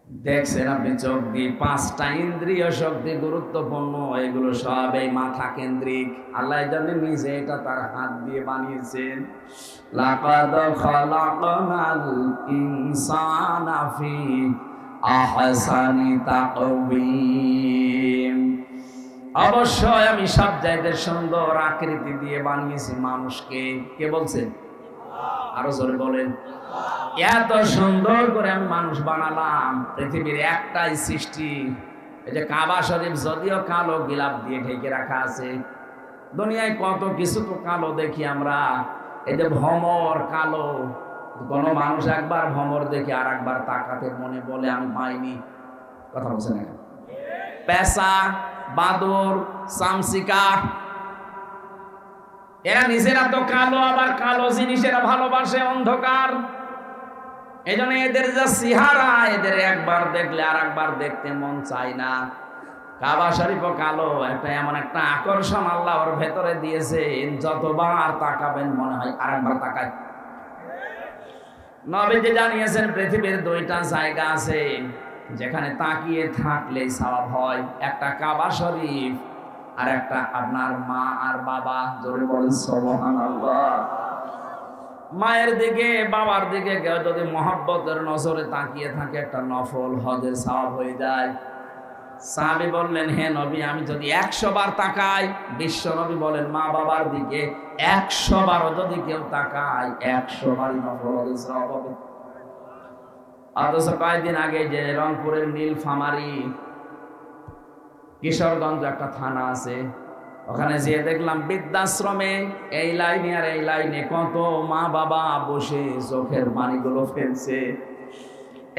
দেখছেন আপনি চোখ দিয়ে। 5টা ইন্দ্রিয় শক্তি গুরুত্বপূর্ণ, এগুলো সব এই মাথা কেন্দ্রিক। আল্লাহ জানেন নিজে এটা তার হাত দিয়ে বানিয়েছেন। লাকাদ খালাকনাল ইনসানা ফি আহসানি তাকওয়িম। অবশ্যই আমি সব চাইতে সুন্দর আকৃতি দিয়ে বানিয়েছি মানুষকে। কে বলছেন? আরো জোরে বলেন। এত সুন্দর করে আমি মানুষ বানালাম। পৃথিবীর একটাই সৃষ্টি, এই যে কাবা শরীফ, যদিও কালো গিলাপ দিয়ে ঢেকে রাখা আছে। দুনিয়ায় কত কিছু তো কালো দেখি আমরা। এই যে ভ্রমর কালো, কোন মানুষ একবার ভ্রমর দেখে আর একবার তাকাতে মনে বলে আমি পাইনি। কথা বলছেন না? পেঁচা, বাদর, চামচিকা, এরা নিজেরা তো কালো, আবার কালো জিনিসেরা ভালোবাসে, অন্ধকার। এই জন্য এদের যা চেহারা, এদের একবার দেখলে আর একবার দেখতে মন চায় না। কাবা শরীফও কালো, একটা এমন একটা আকর্ষণ আল্লাহ ওর ভেতরে দিয়েছে, যতবার তাকাবেন মনে হয় আর একবার তাকায়। নবীজি জানিয়েছেন পৃথিবীর 2টা জায়গা আছে যেখানে তাকিয়ে থাকলে সওয়াব হয়। একটা কাবা শরীফ, আর একটা আপনার মা আর বাবা। জোরে বলেন সুবহানাল্লাহ। মায়ের দিকে, বাবার দিকে কেউ যদি মহব্বতের নজরে তাকিয়ে থাকে, একটা নফল হজের সওয়াব হয়ে যায়। সাহাবী বললেন, হে নবী, আমি যদি 100 বার তাকাই? বিশ্ব নবী বলেন, মা বাবার দিকে 100 বারও যদি কেউ তাকায়, 100 বারই নফল হজের সওয়াব হবে। অথচ কয়েকদিন আগে যে রংপুরের নীলফামারী, কিশোরগঞ্জ একটা থানা আছে, ওখানে যেয়ে দেখলাম বৃদ্ধাশ্রমে এই লাইনে আর এই লাইনে কত মা বাবা বসে চোখের পানিগুলো ফেলছে।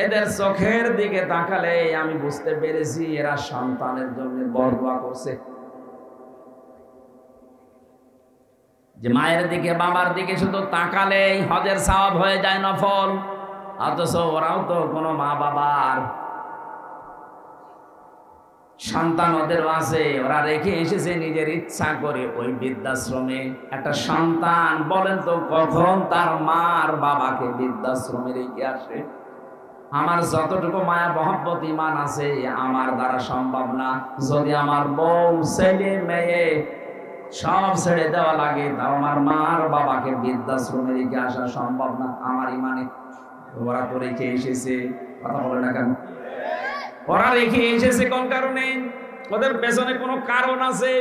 এদের চোখের দিকে তাকালে আমি বুঝতে পেরেছি এরা সন্তানের জন্য বরদোয়া করছে। যে মায়ের দিকে, বাবার দিকে শুধু তাকালেই হজের সওয়াব হয়ে যায় নফল। অথচ ওরাও তো কোনো মা বাবার সন্তান ওদের আছে, ওরা রেখে এসেছে নিজের ইচ্ছা করে ওই বৃদ্ধাশ্রমে। একটা সন্তান বলেন তো কখন তার মার বাবাকে বৃদ্ধাশ্রমে রেখে আসে? আমার যতটুকু মায়া মহব্বত ইমান আছে, আমার দ্বারা সম্ভব না। যদি আমার বউ, ছেলে, মেয়ে সব ছেড়ে দেওয়া লাগে, তাও আমার মার বাবাকে বৃদ্ধাশ্রমে রেখে আসা সম্ভব না আমার ইমানে। ওরা তো রেখে এসেছে। কথা বলে না কেন? ওরা রেখে এসেছে কোন কারণে? ওদের পেছনে কোনো কারণ আছে।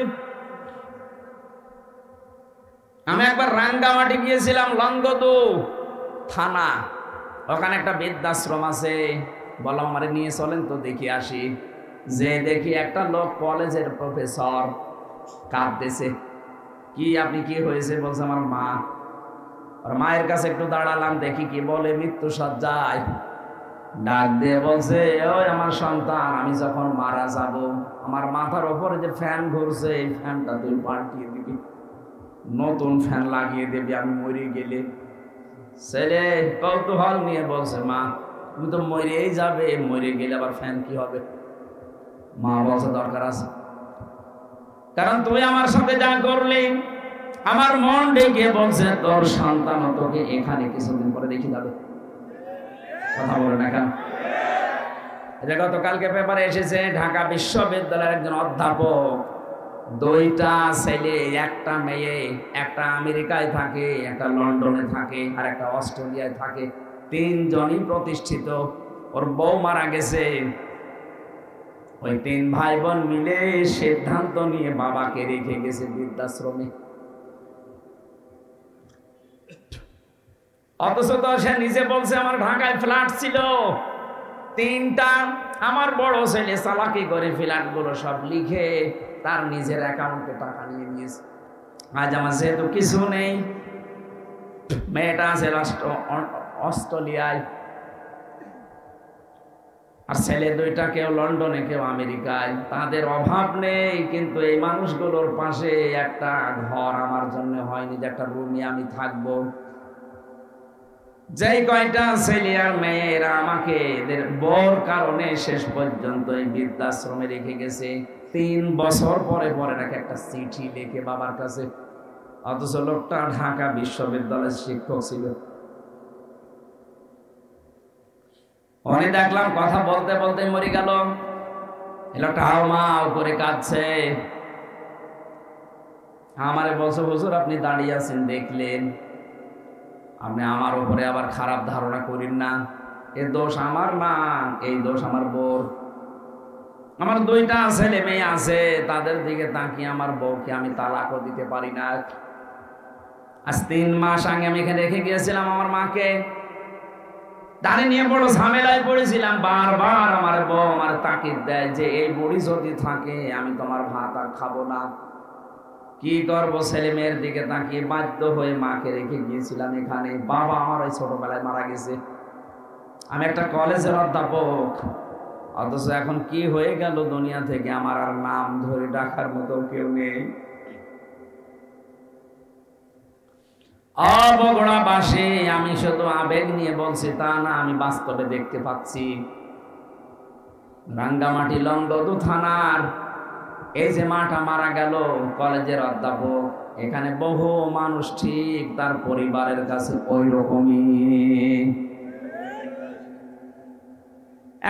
আমি একবার রাঙ্গামাটি গিয়েছিলাম, লংগদু থানা, ওখানে একটা বৃদ্ধাশ্রম আছে। বললাম আমারে নিয়ে চলেন তো দেখি আসি। যে দেখি একটা লোক কলেজের প্রফেসর কাঁদতেছে। কি আপনি কি হয়েছে? বলছে আমার মা। আর মায়ের কাছে একটু দাঁড়ালাম, দেখি কি বলে। মৃত্যু সজ্জায় ডাক দিয়ে বলছে, ওই আমার সন্তান, আমি যখন মারা যাব, আমার মাথার উপরে যে ফ্যান ঘুরছে, এই ফ্যানটা তুই পাল্টিয়ে দিবি, নতুন ফ্যান লাগিয়ে দিবি আমি মরে গেলে। ছেলে কৌতূহল নিয়ে বলছে, মা তুমি তো মরেই যাবে, মরে গেলে আবার ফ্যান কি হবে? মা বলছে দরকার আছে, কারণ তুই আমার সাথে যা করলি, আমার মন ডেকে বলছে তোর সন্তান তোকে এখানে কিছুদিন পরে দেখে যাবে। কথা বলে না কেন? এটা গতকালকে পেপারে এসেছে, ঢাকা বিশ্ববিদ্যালয়ের একজন অধ্যাপক, 2টা ছেলে, একটা মেয়ে, একটা আমেরিকায় থাকে, একটা লন্ডনে থাকে, আর একটা অস্ট্রেলিয়ায় থাকে। 3 জনই প্রতিষ্ঠিত। ওর বউ মারা গেছে, ওই 3 ভাই বোন মিলে সিদ্ধান্ত নিয়ে বাবাকে রেখে গেছে বৃদ্ধাশ্রমে। অথচ তো সে নিজে বলছে আমার ঢাকায় ফ্ল্যাট ছিল 3টা, আমার বড় ছেলে চালাকি করে ফ্ল্যাটগুলো সব লিখে তার নিজের অ্যাকাউন্টে টাকা নিয়ে নিয়েছে। আজ আমার যেহেতু কিছু নেই, মেয়েটা আছে অস্ট্রেলিয়ায়, আর ছেলে 2টা কেউ লন্ডনে কেউ আমেরিকায়। তাদের অভাব নেই, কিন্তু এই মানুষগুলোর পাশে একটা ঘর আমার জন্য হয়নি, যে একটা রুমে আমি থাকবো। যেই কয়টা ছেলে আর মেয়েরা আমাকে এদের বড় কারণে শেষ পর্যন্ত এই বৃদ্ধাশ্রমে রেখে গেছে। 3 বছর পরে পরে নাকি একটা চিঠি লিখে বাবার কাছে, অথচ লোকটা ঢাকা বিশ্ববিদ্যালয়ের শিক্ষক ছিল। উনি দেখলাম কথা বলতে বলতে মরে গেল। লোকটা হাউমাউ করে কাঁদছে। আমারে বলছে, হুজুর আপনি দাঁড়িয়ে আছেন দেখলেন, আপনি আমার উপরে আবার খারাপ ধারণা করেন না। এ দোষ আমার না, এই দোষ আমার বউর। আমার 2টা ছেলে মেয়ে আছে, তাদের দিকে তাকিয়ে আমার বউকে আমি তালাকও দিতে পারি না। আজ 3 মাস আগে আমি এখানে রেখে গিয়েছিলাম আমার মাকে, দাঁড়ি নিয়ে বড় ঝামেলায় পড়েছিলাম। বারবার আমার বউ আমার তাকিদ দেয় যে এই বুড়ি যদি থাকে আমি তোমার ভাত আর খাবো না। কি করবো, ছেলে মেয়ের দিকে তাকিয়ে বাধ্য হয়ে মাকে রেখে গিয়েছিলাম এখানে। বাবা আমার ওই ছোটবেলায় মারা গেছে, আমি একটা কলেজের অধ্যাপক। অথচ এখন কি হয়ে গেল দুনিয়া থেকে, আমার আর নাম ধরে ডাকার মতো কেউ নেই। বগুড়াবাসী, আমি শুধু আবেগ নিয়ে বলছি তা না, আমি বাস্তবে দেখতে পাচ্ছি। রাঙ্গামাটি লংগদু থানার এই যে মাটা মারা গেল, কলেজের অধ্যাপক, এখানে বহু মানুষ ঠিক তার পরিবারের কাছে ওই রকমই।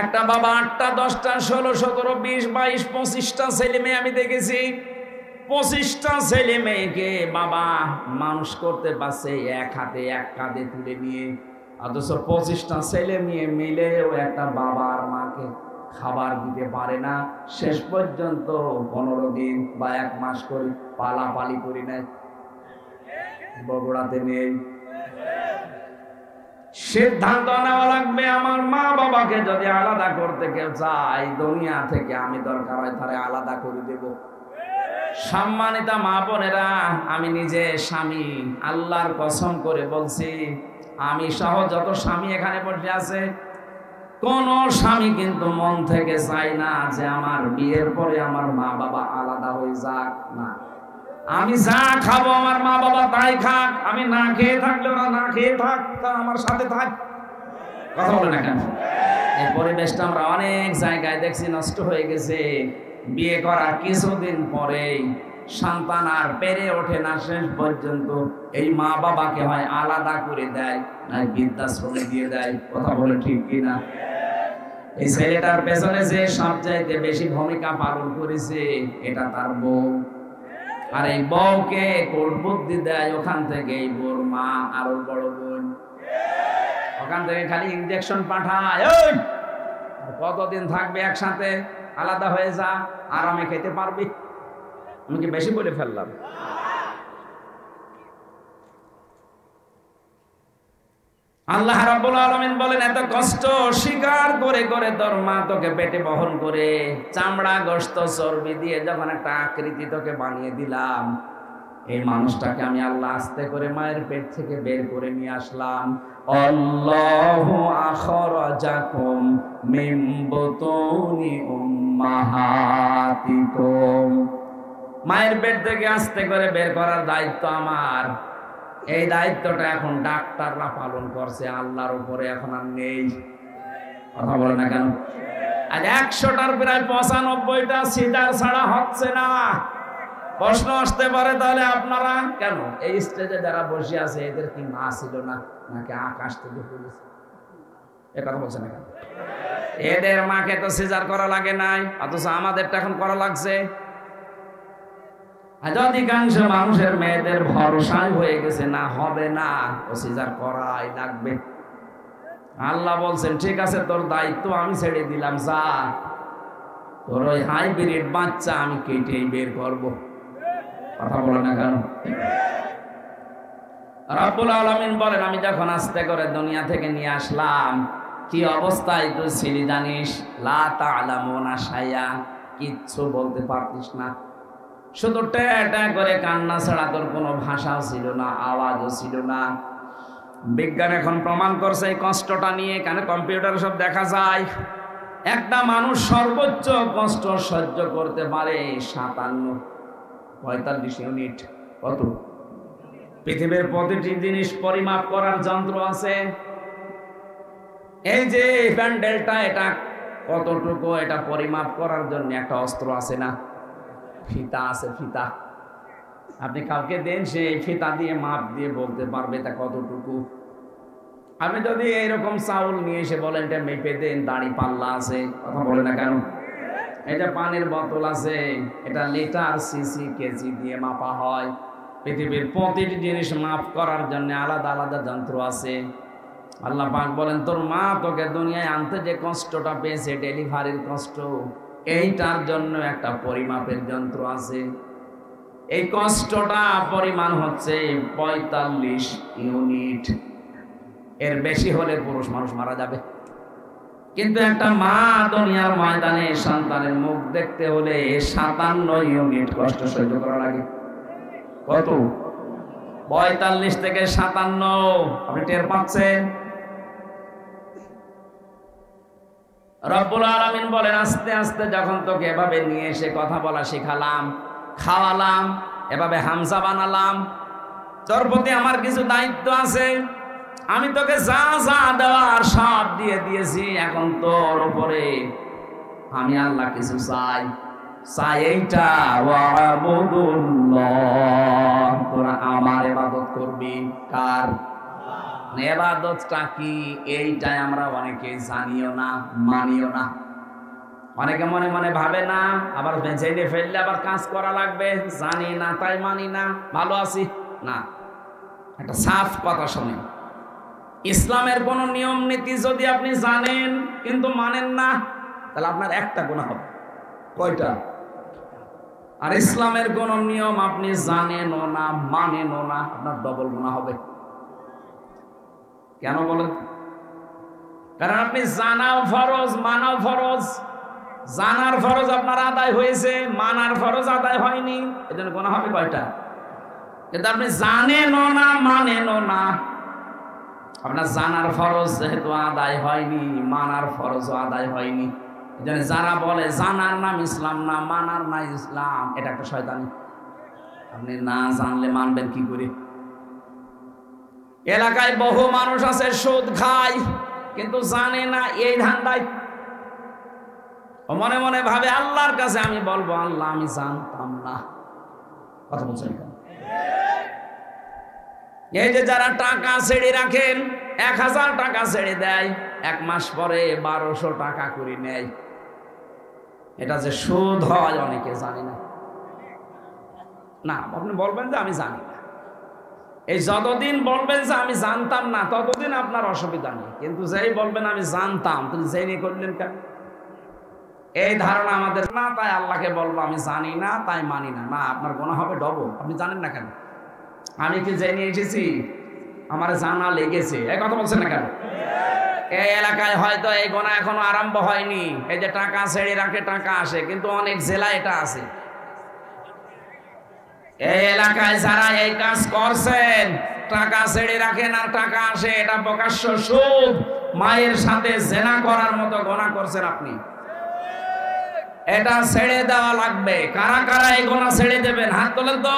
একটা বাবা 8টা 10টা 16 17 20 22 25টা ছেলে মেয়ে আমি দেখেছি। 25টা ছেলে মেয়েকে বাবা মানুষ করতে পারছে এক হাতে এক কাঁধে তুলে নিয়ে। অথচ 25টা ছেলে মেয়ে মিলেও একটা বাবার মাকে খাবার দিতে পারে না। শেষ পর্যন্ত 15 দিন বা 1 মাস করে পালাপালি করে নেয়। বগুড়াতে নেই। সিদ্ধান্ত নেওয়া লাগবে, আমার মা বাবাকে যদি আলাদা করতে কেউ চায় দুনিয়া থেকে, আমি দরকার হয় তারে আলাদা করে দেব। সম্মানিতা মা বোনেরা, আমি নিজে স্বামী, আল্লাহর কসম করে বলছি, আমি সহ যত স্বামী এখানে বসে আছে, কোন স্বামী কিন্তু মন থেকে চাই না যে আমার বিয়ের পরে আমার মা বাবা আলাদা হয়ে যাক। না, আমি যা খাবো আমার মা বাবা তাই খাক, আমি না খেয়ে থাকলে ওরা না খেয়ে থাক, তা আমার সাথে থাক। কথা বলে না কেন? এই পরিবেশটা আমরা অনেক জায়গায় দেখছি নষ্ট হয়ে গেছে। বিয়ে করার কিছুদিন পরেই সন্তান আর পেরে ওঠে না, শেষ পর্যন্ত এই মা বাবাকে হয় আলাদা করে দেয়, না বৃদ্ধাশ্রমে দিয়ে দেয়। কথা বলে ঠিক কিনা? এই ছেলেটার পেছনে যে সবচাইতে বেশি ভূমিকা পালন করেছে এটা তার বউ। আর এই বউকে কোট বুদ্ধি দেয় ওখান থেকে এই বউর মা আর ওর বড় বোন, ওখান থেকে খালি ইনজেকশন পাঠায়। কতদিন থাকবে একসাথে, আলাদা হয়ে যা, আরামে খেতে পারবি। আমি কি বেশি বলে ফেললাম? আল্লাহ রাব্বুল আলামিন বলেন, এত কষ্ট স্বীকার করে করে তোর মা তোকে পেটে বহন করে চামড়া গোশত চর্বি দিয়ে যখন একটা আকৃতি তোকে বানিয়ে দিলাম, এই মানুষটাকে আমি আল্লাহ আস্তে করে মায়ের পেট থেকে বের করে নিয়ে আসলাম। আল্লাহু আখরাজাকুম মিন বুতুনি উম্মাহাতিকুম, মায়ের পেট থেকে আস্তে করে বের করার দায়িত্ব আমার। এই দায়িত্বটা এখন ডাক্তাররা পালন করছে, আল্লাহর উপরে এখন আর নেই। কথা বলে না কেন? আজ 100টার প্রায় 95টা সিজার ছাড়া হচ্ছে না। প্রশ্ন আসতে পারে, তাহলে আপনারা কেন এই স্টেজে যারা বসে আছে এদের কি মা ছিল না, নাকি আকাশ থেকে পড়েছে? এ কথা বলছে না কেন? এদের মাকে তো সিজার করা লাগে নাই, অথচ আমাদেরটা এখন করা লাগছে। আজ অধিকাংশ মানুষের মেয়েদের ভরসায় হয়ে গেছে, না হবে না, ও সিজার করাই লাগবে। আল্লাহ বলছেন, ঠিক আছে তোর দায়িত্ব আমি ছেড়ে দিলাম, যা তোর ওই হাইব্রিড বাচ্চা আমি কেটেই বের করব। কথা বলে না কেন? রব্বুল আলামিন বলেন, আমি যখন আস্তে করে দুনিয়া থেকে নিয়ে আসলাম, কি অবস্থায় তুই ছিলি জানিস? লা তা'লামুনা শাইআ, কিচ্ছু বলতে পারতিস না, শুধু ট্যাঁ করে কান্না ছাড়া তোর কোনো ভাষাও ছিল না, আওয়াজও ছিল না। বিজ্ঞান এখন প্রমাণ করছে এই কষ্টটা নিয়ে, কেন কম্পিউটার সব দেখা যায়। একটা মানুষ সর্বোচ্চ কষ্ট সহ্য করতে পারে 45 ইউনিট। কত? পৃথিবীর প্রতিটি জিনিস পরিমাপ করার যন্ত্র আছে। এই যে প্যান্ডেলটা, এটা কতটুকু, এটা পরিমাপ করার জন্য একটা অস্ত্র আছে না, ফিতা আছে, ফিতা। আপনি কাউকে দেন, সে এই ফিতা দিয়ে মাপ দিয়ে বলতে পারবে এটা কতটুকু। আপনি যদি এইরকম চাউল নিয়ে এসে বলেন এটা মেপে দেন, দাড়ি পাল্লা আছে, কথা বলে না কেন? এটা পানির বোতল আছে, এটা লিটার, সিসি, কেজি দিয়ে মাপা হয়। পৃথিবীর প্রতিটি জিনিস মাপ করার জন্য আলাদা আলাদা যন্ত্র আছে। আল্লাহ পাক বলেন, তোর মা তোকে দুনিয়ায় আনতে যে কষ্টটা পেয়েছে, ডেলিভারির কষ্ট, এইটার জন্য একটা পরিমাপের যন্ত্র আছে। এই কষ্টটা পরিমাণ হচ্ছে 45 ইউনিট। এর বেশি হলে পুরুষ মানুষ মারা যাবে। কিন্তু একটা মা দুনিয়ার ময়দানে সন্তানের মুখ দেখতে হলে 57 ইউনিট কষ্ট সহ্য করা লাগে। কত? 45 থেকে 57। আপনি টের পাচ্ছেন? রব্বুল আলামিন বলেন, আস্তে আস্তে যখন তোকে এভাবে নিয়ে এসে কথা বলা শিখালাম, খাওয়ালাম, এভাবে হামজা বানালাম, তোর প্রতি আমার কিছু দায়িত্ব আছে। আমি তোকে যা যা দেওয়ার সব দিয়ে দিয়েছি। এখন তোর উপরে আমি আল্লাহ কিছু চাই, এইটা, ওয়াবুদুল্লাহ, তোরা আমার ইবাদত করবি। কার ইবাদতটা কি, এইটাই আমরা অনেকে জানিও না, মানিও না। অনেকে মনে মনে ভাবে না, আবার জেনে ফেললে আবার কাজ করা লাগবে, জানি না তাই মানি না, ভালো আছি না। একটা সাফ কথা শুনে, ইসলামের কোন নিয়ম নীতি যদি আপনি জানেন কিন্তু মানেন না, তাহলে আপনার একটা গুনাহ হবে। কয়টা? আর ইসলামের কোন নিয়ম আপনি জানেনও না, মানেনও না, আপনার ডবল গুনাহ হবে। কেন বলেন? কারণ আপনি জানাও ফরজ, মানাও ফরজ। জানার ফরজ আপনার আদায় হয়েছে, মানার ফরজ আদায় হয়নি, এজন্য গুনাহ হবে কয়টা? কিন্তু আপনি জানেনও না, মানেনও না। আপনার জানার ফরজ যেহেতু আদায় হয়নি, মানার ফরজও আদায় হয়নি। এজন্য যারা বলে জানার নাম ইসলাম না, মানার না ইসলাম, এটা একটা শয়তানি। আপনি না জানলে মানবেন কি করে? এলাকায় বহু মানুষ আছে সুদ খায় কিন্তু জানে না এই ধান্দায়। মনে মনে ভাবে আল্লাহর কাছে আমি বলবো, আল্লাহ আমি জানতাম না। কথা বলছেন? এই যে যারা টাকা ছেড়ে রাখেন, 1000 টাকা ছেড়ে দেয়, 1 মাস পরে 1200 টাকা করে নেয়। এটা যে সুদ হয় অনেকে জানে না। না, আপনি বলবেন যে আমি জানি না। এই যতদিন বলবেন যে আমি জানতাম না, ততদিন আপনার অসুবিধা নেই। কিন্তু যেই বলবেন আমি জানতাম, তুমি জেনে করলেন কেন? এই ধারণা আমাদের না, তাই আল্লাহকে বলবো আমি জানি না তাই মানি না। না, আপনার গুনাহ হবে ডবল। আপনি জানেন না কেন? আমি কি জেনে এসেছি? আমার জানা লেগেছে। এই কথা বলছেন না কেন? এই এলাকায় হয়তো এই গুনাহ এখনো আরম্ভ হয়নি। এই যে টাকা ছেড়ে রাখে, টাকা আসে, কিন্তু অনেক জেলায় এটা আছে। এই এলাকায় যারা এই কাজ করছেন, টাকা ছেড়ে রাখেন আর টাকা আসে, এটা প্রকাশ্য সুদ। মায়ের সাথে জেনা করার মতো গুনাহ করছেন আপনি। এটা ছেড়ে দেওয়া লাগবে। কারা কারা এই গুনাহ ছেড়ে দেবেন? হাত তোলেন তো।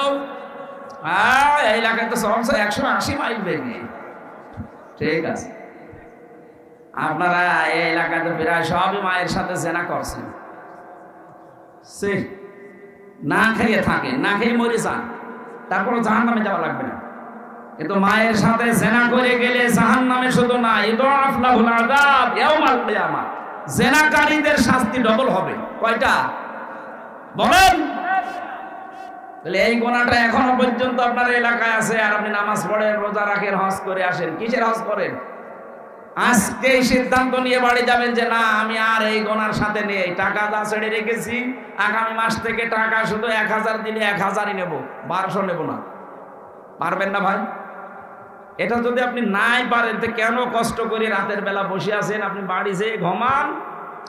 এই এলাকায় তো 180 মাইল বেগে। ঠিক আছে, আপনারা এই এলাকাতে প্রায় সবই মায়ের সাথে জেনা করছেন। না খেয়ে থাকেন, না খেয়ে মরে যান, তারপর জাহান্নামে যাওয়া লাগবে না। কিন্তু মায়ের সাথে জেনা করে গেলে জাহান্নামে শুধু না, ইদাফ লাহুল আযাব ইয়াউমাল কিয়ামা, জেনাকারীদের শাস্তি ডবল হবে। কয়টা বলেন? তাহলে এই গুনাহটা এখনো পর্যন্ত আপনার এলাকায় আছে, আর আপনি নামাজ পড়েন, রোজা রাখেন, হজ করে আসেন। কিসের হজ করেন? আজকেই সিদ্ধান্ত নিয়ে বাড়ি যাবেন যে না, আমি আর এই গোনার সাথে নেই, টাকা যা ছেড়ে রেখেছি আগামী মাস থেকে টাকা শুধু 1000 দিলে 1000ই নেব, 1200 নেব না। পারবেন না ভাই? এটা যদি আপনি নাই পারেন তো কেন কষ্ট করে রাতের বেলা বসে আছেন? আপনি বাড়ি যেয়ে ঘুমান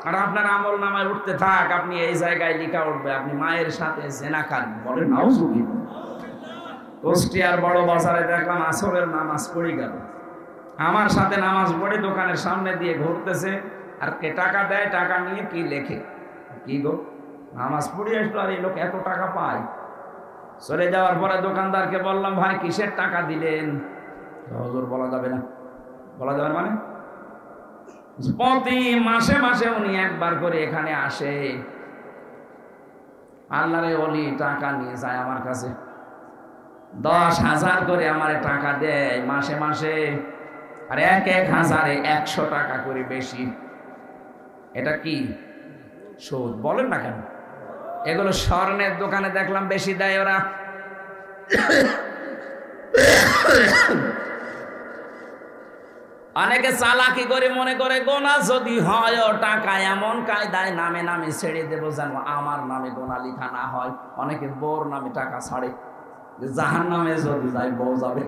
আর আপনার আমল নামায় উঠতে থাক, আপনি এই জায়গায় লেখা উঠবে আপনি মায়ের সাথে জেনা খান। বলেন নাউজুবিল্লাহ। কুষ্টিয়ার বড় বাজারে দেখলাম আসরের নামাজ পড়ে গেল, আমার সাথে নামাজ পড়ে দোকানের সামনে দিয়ে ঘুরতেছে, আর কে টাকা দেয়, টাকা নিয়ে কি লেখে, কি গো নামাজ পড়ে আসলো আর এই লোক এত টাকা পায়। চলে যাওয়ার পরে দোকানদারকে বললাম, ভাই কিসের টাকা দিলেন? হুজুর বলা যাবে না। বলা যাবে মানে প্রতি মাসে মাসে উনি একবার করে এখানে আসে, আল্লাহরে ওলি টাকা নিয়ে যায় আমার কাছে, 10,000 করে আমারে টাকা দেয় মাসে মাসে, আর 1,000-এ 100 টাকা করে বেশি। এটা কি সুদ? বলেন না কেন? এগুলো স্বর্ণের দোকানে দেখলাম বেশি দেয় ওরা। অনেকে চালাকি করে মনে করে গোনা যদি হয় ও টাকা এমন কায়দায় নামে নামে ছেড়ে দেবো যেন আমার নামে গোনা লিখা না হয়। অনেকে বউর নামে টাকা ছাড়ে, জাহান্নামে যদি যায় বউ যাবে।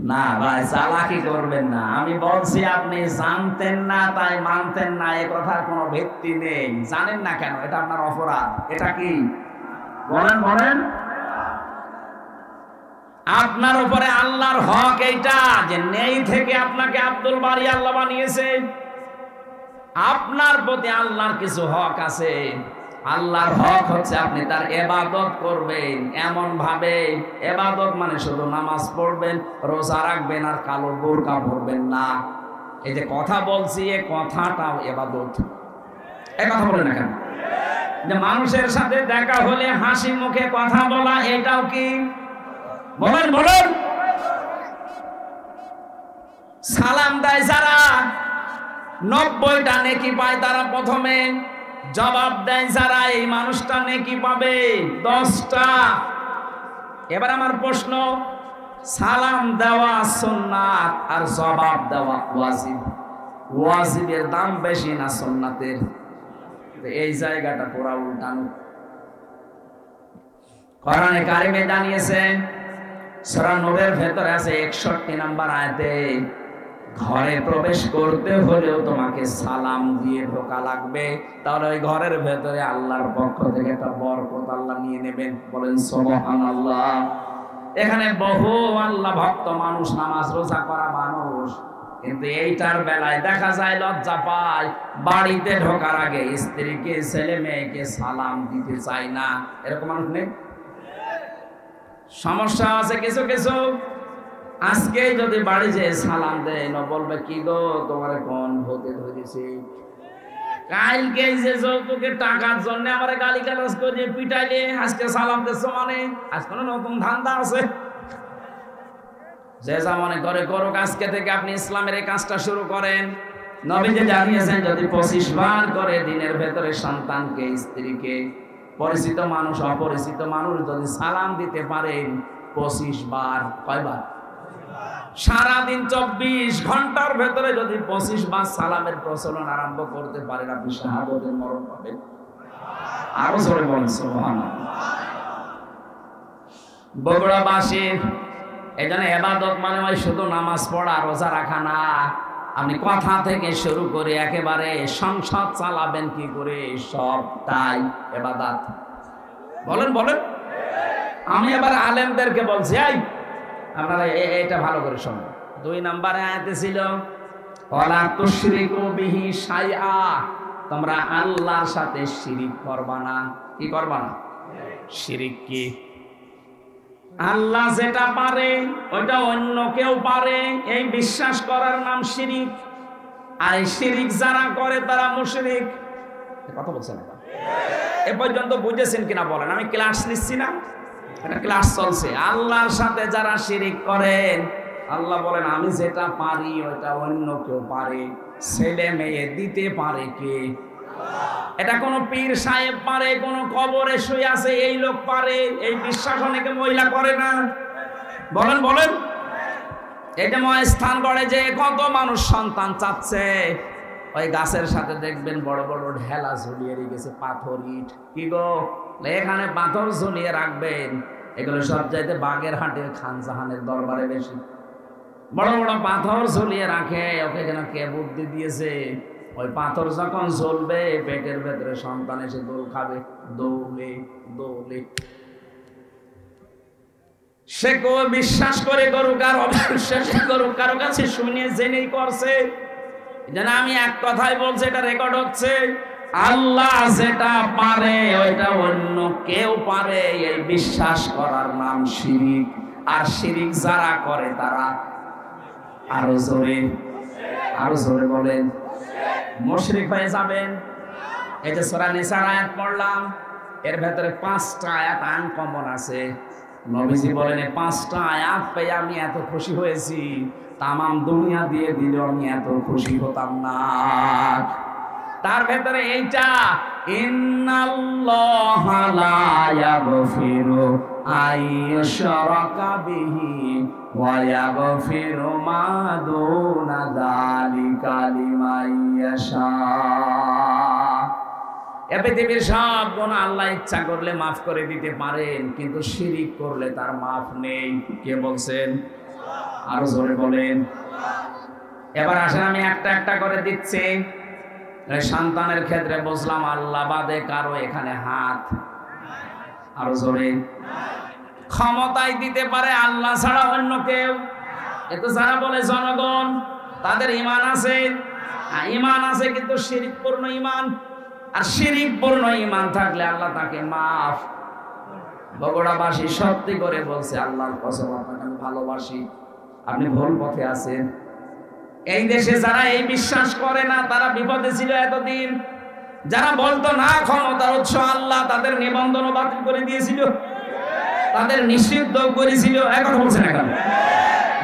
না ভাই, চালাকি করবেন না। আমি বলছি আপনি জানতেন না তাই মানতেন না, এ কথার কোনো ভিত্তি নেই। জানেন না কেন? এটা আপনার অপরাধ। এটা কি বলেন বলেন? আপনার উপরে আল্লাহর হক এইটা যে নেই থেকে আপনাকে আব্দুল বারি আল্লাহ বানিয়েছে। আপনার প্রতি আল্লাহর কিছু হক আছে। আল্লাহর হক হচ্ছে আপনি তার ইবাদত করবেন এমন ভাবে, ইবাদত মানে শুধু নামাজ পড়বেন, রোজা রাখবেন আর কালো বোরকা পরবেন না। এই যে কথা বলছি, এই কথাটাও ইবাদত। এই কথা বলেন না কেন? যে মানুষের সাথে দেখা হলে হাসি মুখে কথা বলা, এটাও কি? বলেন বলেন। সালাম দেয় যারা 90টা নেকি পায়, তারা প্রথমে জবাব দেয় যারা, এই মানুষটা নেকি পাবে 10টা। এবার আমার প্রশ্ন, সালাম দেওয়া সুন্নাত আর জবাব দেওয়া ওয়াজিব, ওয়াজিবের দাম বেশি না সুন্নাতের? এই জায়গাটা পুরা উল্টানো। কোরআনে কারিমে জানিয়েছেন, সূরা নূরের ভেতরে আছে 61 নম্বর আয়াতে, ঘরে প্রবেশ করতে হলেও তোমাকে সালাম দিয়ে ঢোকা লাগবে, তাহলে ওই ঘরের ভেতরে আল্লাহর পক্ষ থেকে একটা বরকত আল্লাহ নিয়ে নেবেন। বলেন সুবহানাল্লাহ। এখানে বহু আল্লাহ ভক্ত মানুষ, নামাজ রোজা করা মানুষ, কিন্তু এইটার বেলায় দেখা যায় লজ্জা পায়, বাড়িতে ঢোকার আগে স্ত্রীকে ছেলে মেয়েকে সালাম দিতে চায় না। এরকম মানুষ নেই? সমস্যা আছে কিছু কিছু। আজকে যদি বাড়ি যেয়ে সালাম দেয় না, বলবে কি গো তোমার কোন ভূতে ধরেছে? কালকে যে যৌতুকের টাকার জন্য আমার গালি গালাজ করে পিটাইলে আজকে সালাম দিচ্ছ মানে আজ কোনো নতুন ধান্দা আছে? যে যা মনে করে করুক, আজকে থেকে আপনি ইসলামের এই কাজটা শুরু করেন। নবীজি জানিয়েছেন যদি 25 বার করে দিনের ভেতরে সন্তানকে, স্ত্রীকে, পরিচিত মানুষ অপরিচিত মানুষ যদি সালাম দিতে পারেন 25 বার, কয়বার? সারাদিন 24 ঘন্টার ভেতরে যদি 25 বার সালামের প্রচলন আরম্ভ করতে পারেন, আপনি শাহাদাতের মরণ পাবেন। আরো জোরে বলেন সুবহানাল্লাহ। বগুড়াবাসী এই জন্য ইবাদত মানে ওই শুধু নামাজ পড়া রোজা রাখা না। আপনি কথা থেকে শুরু করে একেবারে সংসার চালাবেন কি করে, সবটাই ইবাদত। বলেন বলেন। আমি এবার আলেমদেরকে বলছি, এই আপনারা এটা ভালো করে শুনুন। 2 নম্বরে আয়াতে ছিল ওয়ালা তুশরিকু বিহি শাইআ, তোমরা আল্লাহর সাথে শিরিক করবা না। কি করবা না? শিরিক কি? আল্লাহ যেটা পারে ওইটা অন্য কেউ পারে, এই বিশ্বাস করার নাম শিরিক। আর এই শিরিক যারা করে তারা মুশরিক। কথা বলছেন এ পর্যন্ত বুঝেছেন কিনা বলেন? আমি ক্লাস নিচ্ছি না, এটা ক্লাস চলছে। আল্লাহর সাথে যারা শিরিক করেন, আল্লাহ বলেন আমি যেটা পারি ওইটা অন্য কেউ পারে। ছেলে মেয়ে দিতে পারে কে? এটা কোন পীর সাহেব পারে, কোন কবরে শুয়ে আছে এই লোক পারে। এই বিশ্বাস অনেকে মহিলা করে না। বলেন বলেন। এই যে স্থান গড়ে যে কত মানুষ সন্তান চাচ্ছে, ওই গাছের সাথে দেখবেন বড় বড় ঢেলা ঝুলিয়ে রেখেছে, পাথর ইট। কি গো, এখানে পাথর ঝুলিয়ে রাখবেন। এগুলো সব চাইতে বাগেরহাটের খান জাহানের দরবারে বেশি বড় বড় পাথর ঝুলিয়ে রাখে। ওকে যেন কে বুদ্ধি দিয়েছে, ওই পাথর যখন ঝুলবে পেটের ভেতরে সন্তান এসে দোল খাবে, দৌলে দৌলে। সে কেউ বিশ্বাস করে করুক আর অবিশ্বাস করুক, কারো কাছে শুনে জেনেই করছে। যেন আমি এক কথাই বলছি, এটা রেকর্ড হচ্ছে। আল্লাহ যেটা পারে ওইটা অন্য কেউ পারে, এই বিশ্বাস করার নাম শিরিক। আর শিরিক যারা করে তারা আরো জোরে বলেন মুশরিক হয়ে যাবেন। এই যে সূরা নিসার আয়াত পড়লাম, এর ভেতরে 5টা আয়াত আনকমন আছে। নবীজি বলেন, এই 5টা আয়াত পেয়ে আমি এত খুশি হয়েছি, তামাম দুনিয়া দিয়ে দিলেও আমি এত খুশি হতাম না। তার ভেতরে এইটা, ইন্নাল্লাহা লা ইয়াগফিরু আইয়ুশরাকা বিহি ওয়া ইয়াগফিরু মা দুনা যালিকা লিমান ইয়াশা। এ পৃথিবীর সব গুনাহ আল্লাহ ইচ্ছা করলে মাফ করে দিতে পারেন, কিন্তু শিরিক করলে তার মাফ নেই। কে বলছেন? আরো জোরে বলেন। এবার আসেন আমি একটা একটা করে দিচ্ছি। সন্তানের ক্ষেত্রে বুঝলাম আল্লাহ বাদে কারো এখানে হাত, আরো জোরে। ক্ষমতায় দিতে পারে আল্লাহ ছাড়া অন্য কেউ। এত যারা বলে জনগণ তাদের ঈমান আছে, ঈমান আছে কিন্তু শিরকপূর্ণ ঈমান। আর শিরকপূর্ণ ঈমান থাকলে আল্লাহ তাকে মাফ। বগুড়াবাসী সত্যি করে বলছে, আল্লাহর কসম আপনাকে আমি ভালোবাসি, আপনি ভুল পথে আছেন। এই দেশে যারা এই বিশ্বাস করে না তারা বিপদে ছিল এতদিন। যারা বলতো না ক্ষমতার উৎস আল্লাহ, তাদের নিবন্ধনও বাতিল করে দিয়েছিল, তাদের নিষিদ্ধ করেছিল। এখন বলছে না কেন?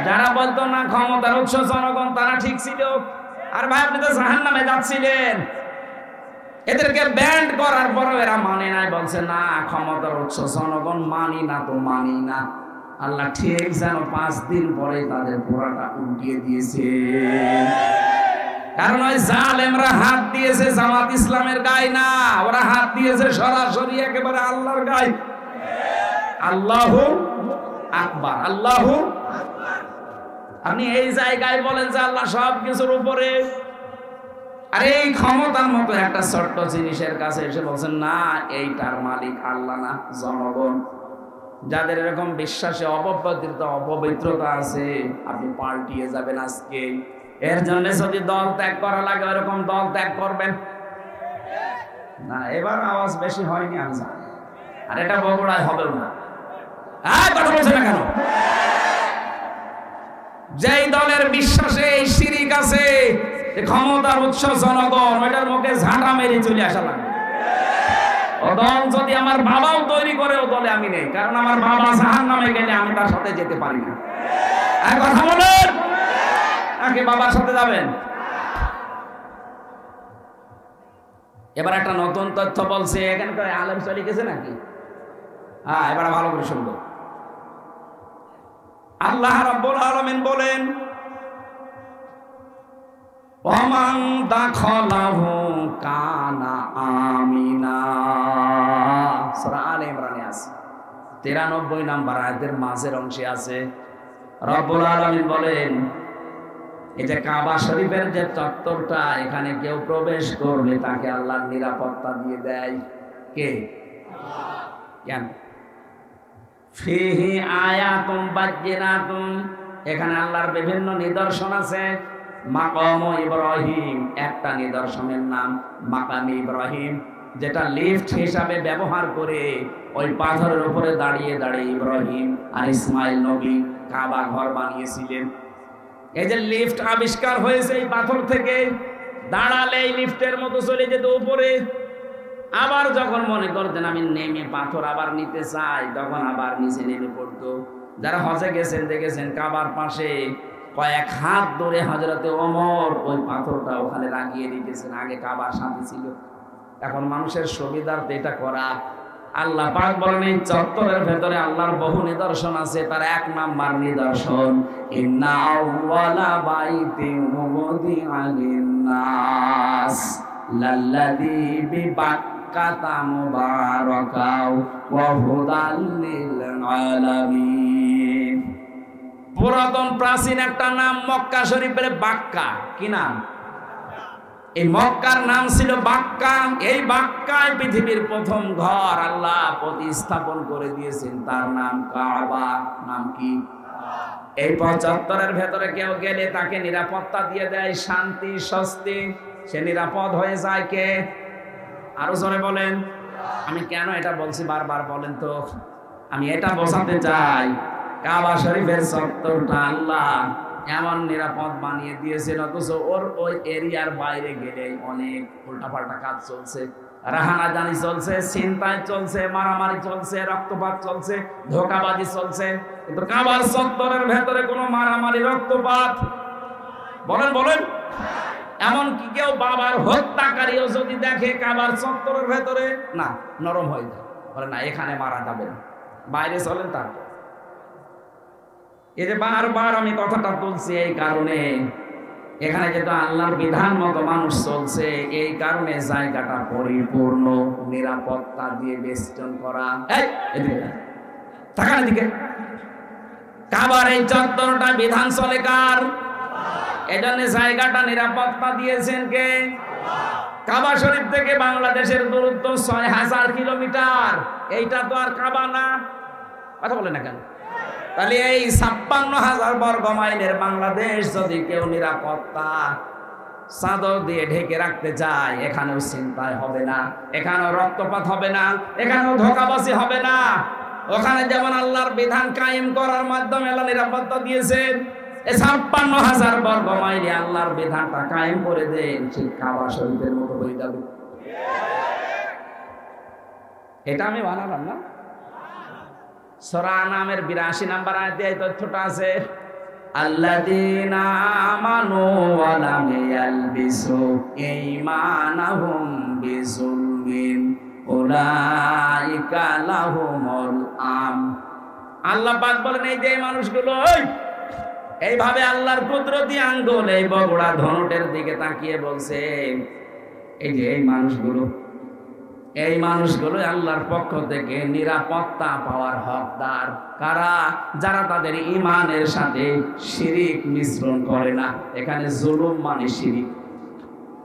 যারা বলতো না ক্ষমতার উৎস জনগণ, তারা ঠিক ছিল। আর ভাই আপনি তো জাহান্নামে যাচ্ছিলেন। এদেরকে ব্যান্ড করার পরও এরা মানে নাই, বলছে না ক্ষমতার উৎস জনগণ, মানি না তো মানি না। আল্লাহ ঠিক যেন 5 দিন পরে তাদের পুরাটা উল্টিয়ে দিয়েছে। কারণ ওই জালেমরা হাত দিয়েছে জামাত ইসলামের গায়ে না, ওরা হাত দিয়েছে সরাসরি একেবারে আল্লাহর গায়ে। আল্লাহু আকবার, আল্লাহু। আপনি এই জায়গায় বলেন যে আল্লাহ সব কিছুর উপরে, আর এই ক্ষমতার মতো একটা ছোট্ট জিনিসের কাছে এসে বলছেন না এইটার মালিক আল্লাহ না জনগণ। যাদের এরকম বিশ্বাসে অপবিত্রতা আছে, আপনি পাল্টিয়ে যাবেন আজকে। এর জন্য যদি দল ত্যাগ করা লাগে এরকম দল ত্যাগ করবেন না। এবার আওয়াজ বেশি হয়নি আমি জানি, আর এটা বগুড়ায় হবেও না। কথা বলছে না কেন? যেই দলের বিশ্বাসে এই শিরিক আছে, ক্ষমতার উৎস জনগণ, ওইটার মুখে ঝাঁটা মেরে চলে আসা লাগবে। ও দল যদি আমার বাবাও তৈরি করে, ও দলে আমি নেই, কারণ আমার বাবা জাহান্নামে গেলে আমি তার সাথে যেতে পারি না। কথা বলেন, নাকি বাবার সাথে যাবেন? এবার একটা নতুন তথ্য বলছে, এখানকার আলেম চলে গেছে নাকি? হ্যাঁ, এবার ভালো করে শুনবো। আল্লাহ রাব্বুল আলামিন বলেন, ওমান দাখালাহু কানা আমিনা। সূরা আলে ইমরানে আছে, 93 নম্বর আয়াতের মাঝের অংশে আছে। রব্বুল আলামিন বলেন, এই যে কাবা শরীফের যে চত্বরটা, এখানে কেউ প্রবেশ করলে তাকে আল্লাহর নিরাপত্তা দিয়ে দেয়। কে? কেন? ফিহি আয়াতুম বাজ্জিনাতুম, এখানে আল্লাহর বিভিন্ন নিদর্শন আছে। মাকাম ইব্রাহিম, একটা নিদর্শনের নাম মাকাম ইব্রাহিম, যেটা লিফট হিসাবে ব্যবহার করে ওই পাথরের উপরে দাঁড়িয়ে দাঁড়িয়ে ইব্রাহিম আর ইসমাইল নবী কাবা ঘর বানিয়েছিলেন। এই যে লিফট আবিষ্কার হয়েছে এই পাথর থেকে, দাঁড়ালে এই লিফটের মতো চলে যেত উপরে। আবার যখন মনে করতেন আমি নেমে পাথর আবার নিতে চাই, তখন আবার নিচে নেমে পড়তো। যারা হজে গেছেন দেখেছেন কাবার পাশে কয়েক হাত ধরে হযরতে ওমর ওই পাথরটা ওখানে লাগিয়ে দিতেছেন। আগে কাবার সাথে ছিল, এখন মানুষের সুবিধার্থে এটা করা। আল্লাহ পাক বলেন এই চত্বরের ভেতরে আল্লাহর বহু নিদর্শন আছে। তার এক নাম্বার নিদর্শন, ইন্না আউওয়ালা বাইতিন উযিআ লিন-নাস লাল্লাযী বিবাক্কাতা মুবারাকাও ওয়া হুদাল লিল-আলামিন। পুরাতন প্রাচীন একটা নাম মক্কা শরীফের বাক্কা। কি নাম? এই মক্কার নাম ছিল বাক্কা। এই বাক্কায় পৃথিবীর প্রথম ঘর আল্লাহ প্রতিস্থাপন করে দিয়েছেন, তার নাম কাবা। নাম কি? এই ৭৫-এর ভেতরে কেউ গেলে তাকে নিরাপত্তা দিয়ে দেয়, শান্তি স্বস্তি, সে নিরাপদ হয়ে যায়। কে? আরো জোরে বলেন। আমি কেন এটা বলছি বারবার বলেন তো? আমি এটা বোঝাতে চাই, কাবা শরীফের চত্বরটা আল্লাহ এমন নিরাপদ বানিয়ে দিয়েছেন, অথচ ওই এরিয়ার বাইরে গেলে অনেক উল্টাপাল্টা কাজ চলছে, রাহানাজানি চলছে, ছিনতাই চলছে, মারামারি চলছে, রক্তপাত চলছে, ধোঁকাবাজি চলছে। কিন্তু কাবার চত্বরের ভেতরে কোনো মারামারি রক্তপাত বলেন বলেন এমনকি কেউ বাবার হত্যাকারীও যদি দেখে কাবার চত্বরের ভেতরে, না, নরম হয়ে যায়, বলে না এখানে মারা যাবে না, বাইরে চলেন। তারপর এই যে বারবার আমি কথাটা তুলছি এই কারণে, এখানে যেহেতু আল্লাহর বিধান মতো মানুষ চলছে, এই কারণে জায়গাটা পরিপূর্ণ নিরাপত্তা দিয়ে বেষ্টন করা। থাকার দিকে কাবার এই চত্বরটা বিধান চলে কার? এজন্য জায়গাটা নিরাপত্তা দিয়েছেন কে? কাবা শরীফ থেকে বাংলাদেশের দূরত্ব ৬০০০ কিলোমিটার। এইটা তো আর কাবা না, কথা বলে না কেন? তাহলে এই ৫৬,০০০ বর্গ মাইলের বাংলাদেশ যদি কেউ নিরাপত্তা চাদর দিয়ে ঢেকে রাখতে চায়, এখানেও চিন্তায় হবে না, এখানেও রক্তপাত হবে না, এখানেও ধোঁকাবাজি হবে না। ওখানে যেমন আল্লাহর বিধান কায়েম করার মাধ্যমে আল্লাহ নিরাপত্তা দিয়েছেন, এই ৫৬,০০০ বর্গ মাইলে আল্লাহর বিধানটা কায়েম করে দেন, সেই কাবা শরীফের মতো হয়ে যাবে। এটা আমি বানালাম না, সূরা আনামের ৮২ নম্বর আয়াতে এই তথ্যটা আছে, আল্লাযীনা আমানু ওয়া লাম ইয়ালবিসু ঈমানাহুম বিযুলমিন উলাইকা লাহুমুল আমন। আল্লাহ পাক বলেন এই যে মানুষগুলো এইভাবে আল্লাহর কুদরতি আঙ্গুল এই বগুড়া ধনুটের দিকে তাকিয়ে বলছে, এই যে এই মানুষগুলো আল্লাহর পক্ষ থেকে নিরাপত্তা পাওয়ার হকদার। কারা? যারা তাদের ঈমানের সাথে শিরিক মিশ্রণ করে না। এখানে জুলুম মানে শিরিক।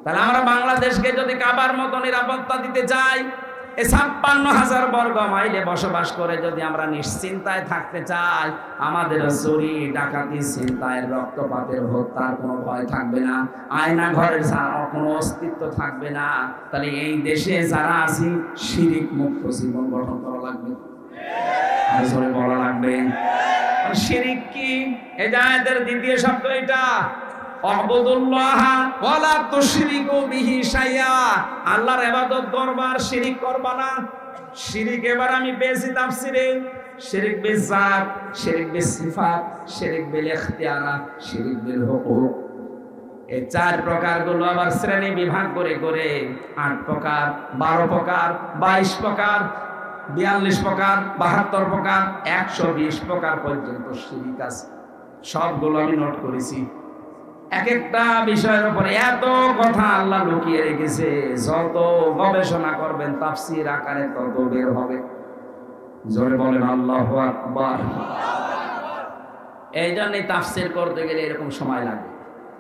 তাহলে আমরা বাংলাদেশকে যদি কাবার মতো নিরাপত্তা দিতে চাই, এই ৫৬,০০০ বর্গ মাইলে বসবাস করে যদি আমরা নিশ্চিন্তায় থাকতে চাই, আমাদের চুরি ডাকাতি ছিনতাইয়ের রক্তপাতের হত্যার কোনো ভয় থাকবে না, আয়না ঘরের কোনো অস্তিত্ব থাকবে না, তাহলে এই দেশে যারা আছি শিরিক মুক্ত জীবন গঠন করা লাগবে, বলা লাগবে। শিরিক কি? এই আয়াতের দ্বিতীয় শব্দ এটা, আ'বুদুল্লাহ ওয়া লা তুশরিকু বিহি শাইআ। আল্লাহর ইবাদত করবার, শিরিক করবা না। শিরিক এবার আমি পেয়েছি তাফসিরে, শিরিক বিল যাত, শিরিক বিল সিফাত, শিরিক বিল ইখতিয়ারাত, শিরিক বিল হুকুক। এই ৪ প্রকারগুলো আবার শ্রেণী বিভাগ করে করে ৮ প্রকার, ১২ প্রকার, ২২ প্রকার, ৪২ প্রকার, ৭২ প্রকার, ১২০ প্রকার পর্যন্ত শিরিক আছে। সবগুলো আমি নোট করেছি। এক একটা বিষয়ের উপরে এত কথা আল্লাহ লুকিয়ে রেখেছে, যত গবেষণা করবেন তাফসীর আকারে তত বের হবে। জোরে বলেন আল্লাহু আকবার। এই জন্যই তাফসীর করতে গেলে এরকম সময় লাগে।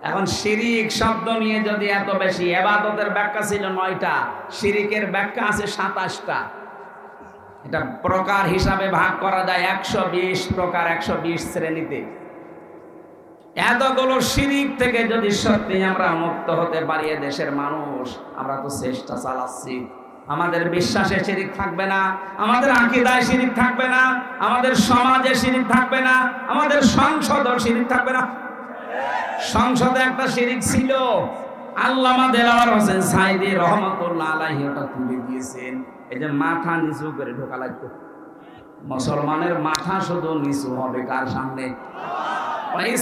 এখন শিরিক শব্দ নিয়ে যদি এত বেশি, ইবাদতের ব্যাখ্যা ছিল ৯টা, শিরিকের ব্যাখ্যা আছে ২৭টা। এটা প্রকার হিসাবে ভাগ করা যায় ১২০ প্রকার, ১২০ শ্রেণীতে। এতগুলো শিরিক থেকে যদি সত্যি আমরা মুক্ত হতে পারি, দেশের মানুষ, আমরা তো চেষ্টা চালাচ্ছি। আমাদের বিশ্বাসে শিরিক থাকবে না, আমাদের আকীদায় শিরিক থাকবে না, আমাদের সমাজে শিরিক থাকবে না, আমাদের সংসদে শিরিক থাকবে না। সংসদে একটা শিরিক ছিল, আল্লামা দেলাওয়ার হোসেন সাঈদী রহমাতুল্লাহ আলাইহি ওটা তুলে দিয়েছেন। এই যে মাথা নিচু করে ঢোকা লাগতো, মুসলমানের মাথা শুধু নিচু হবে কার সামনে?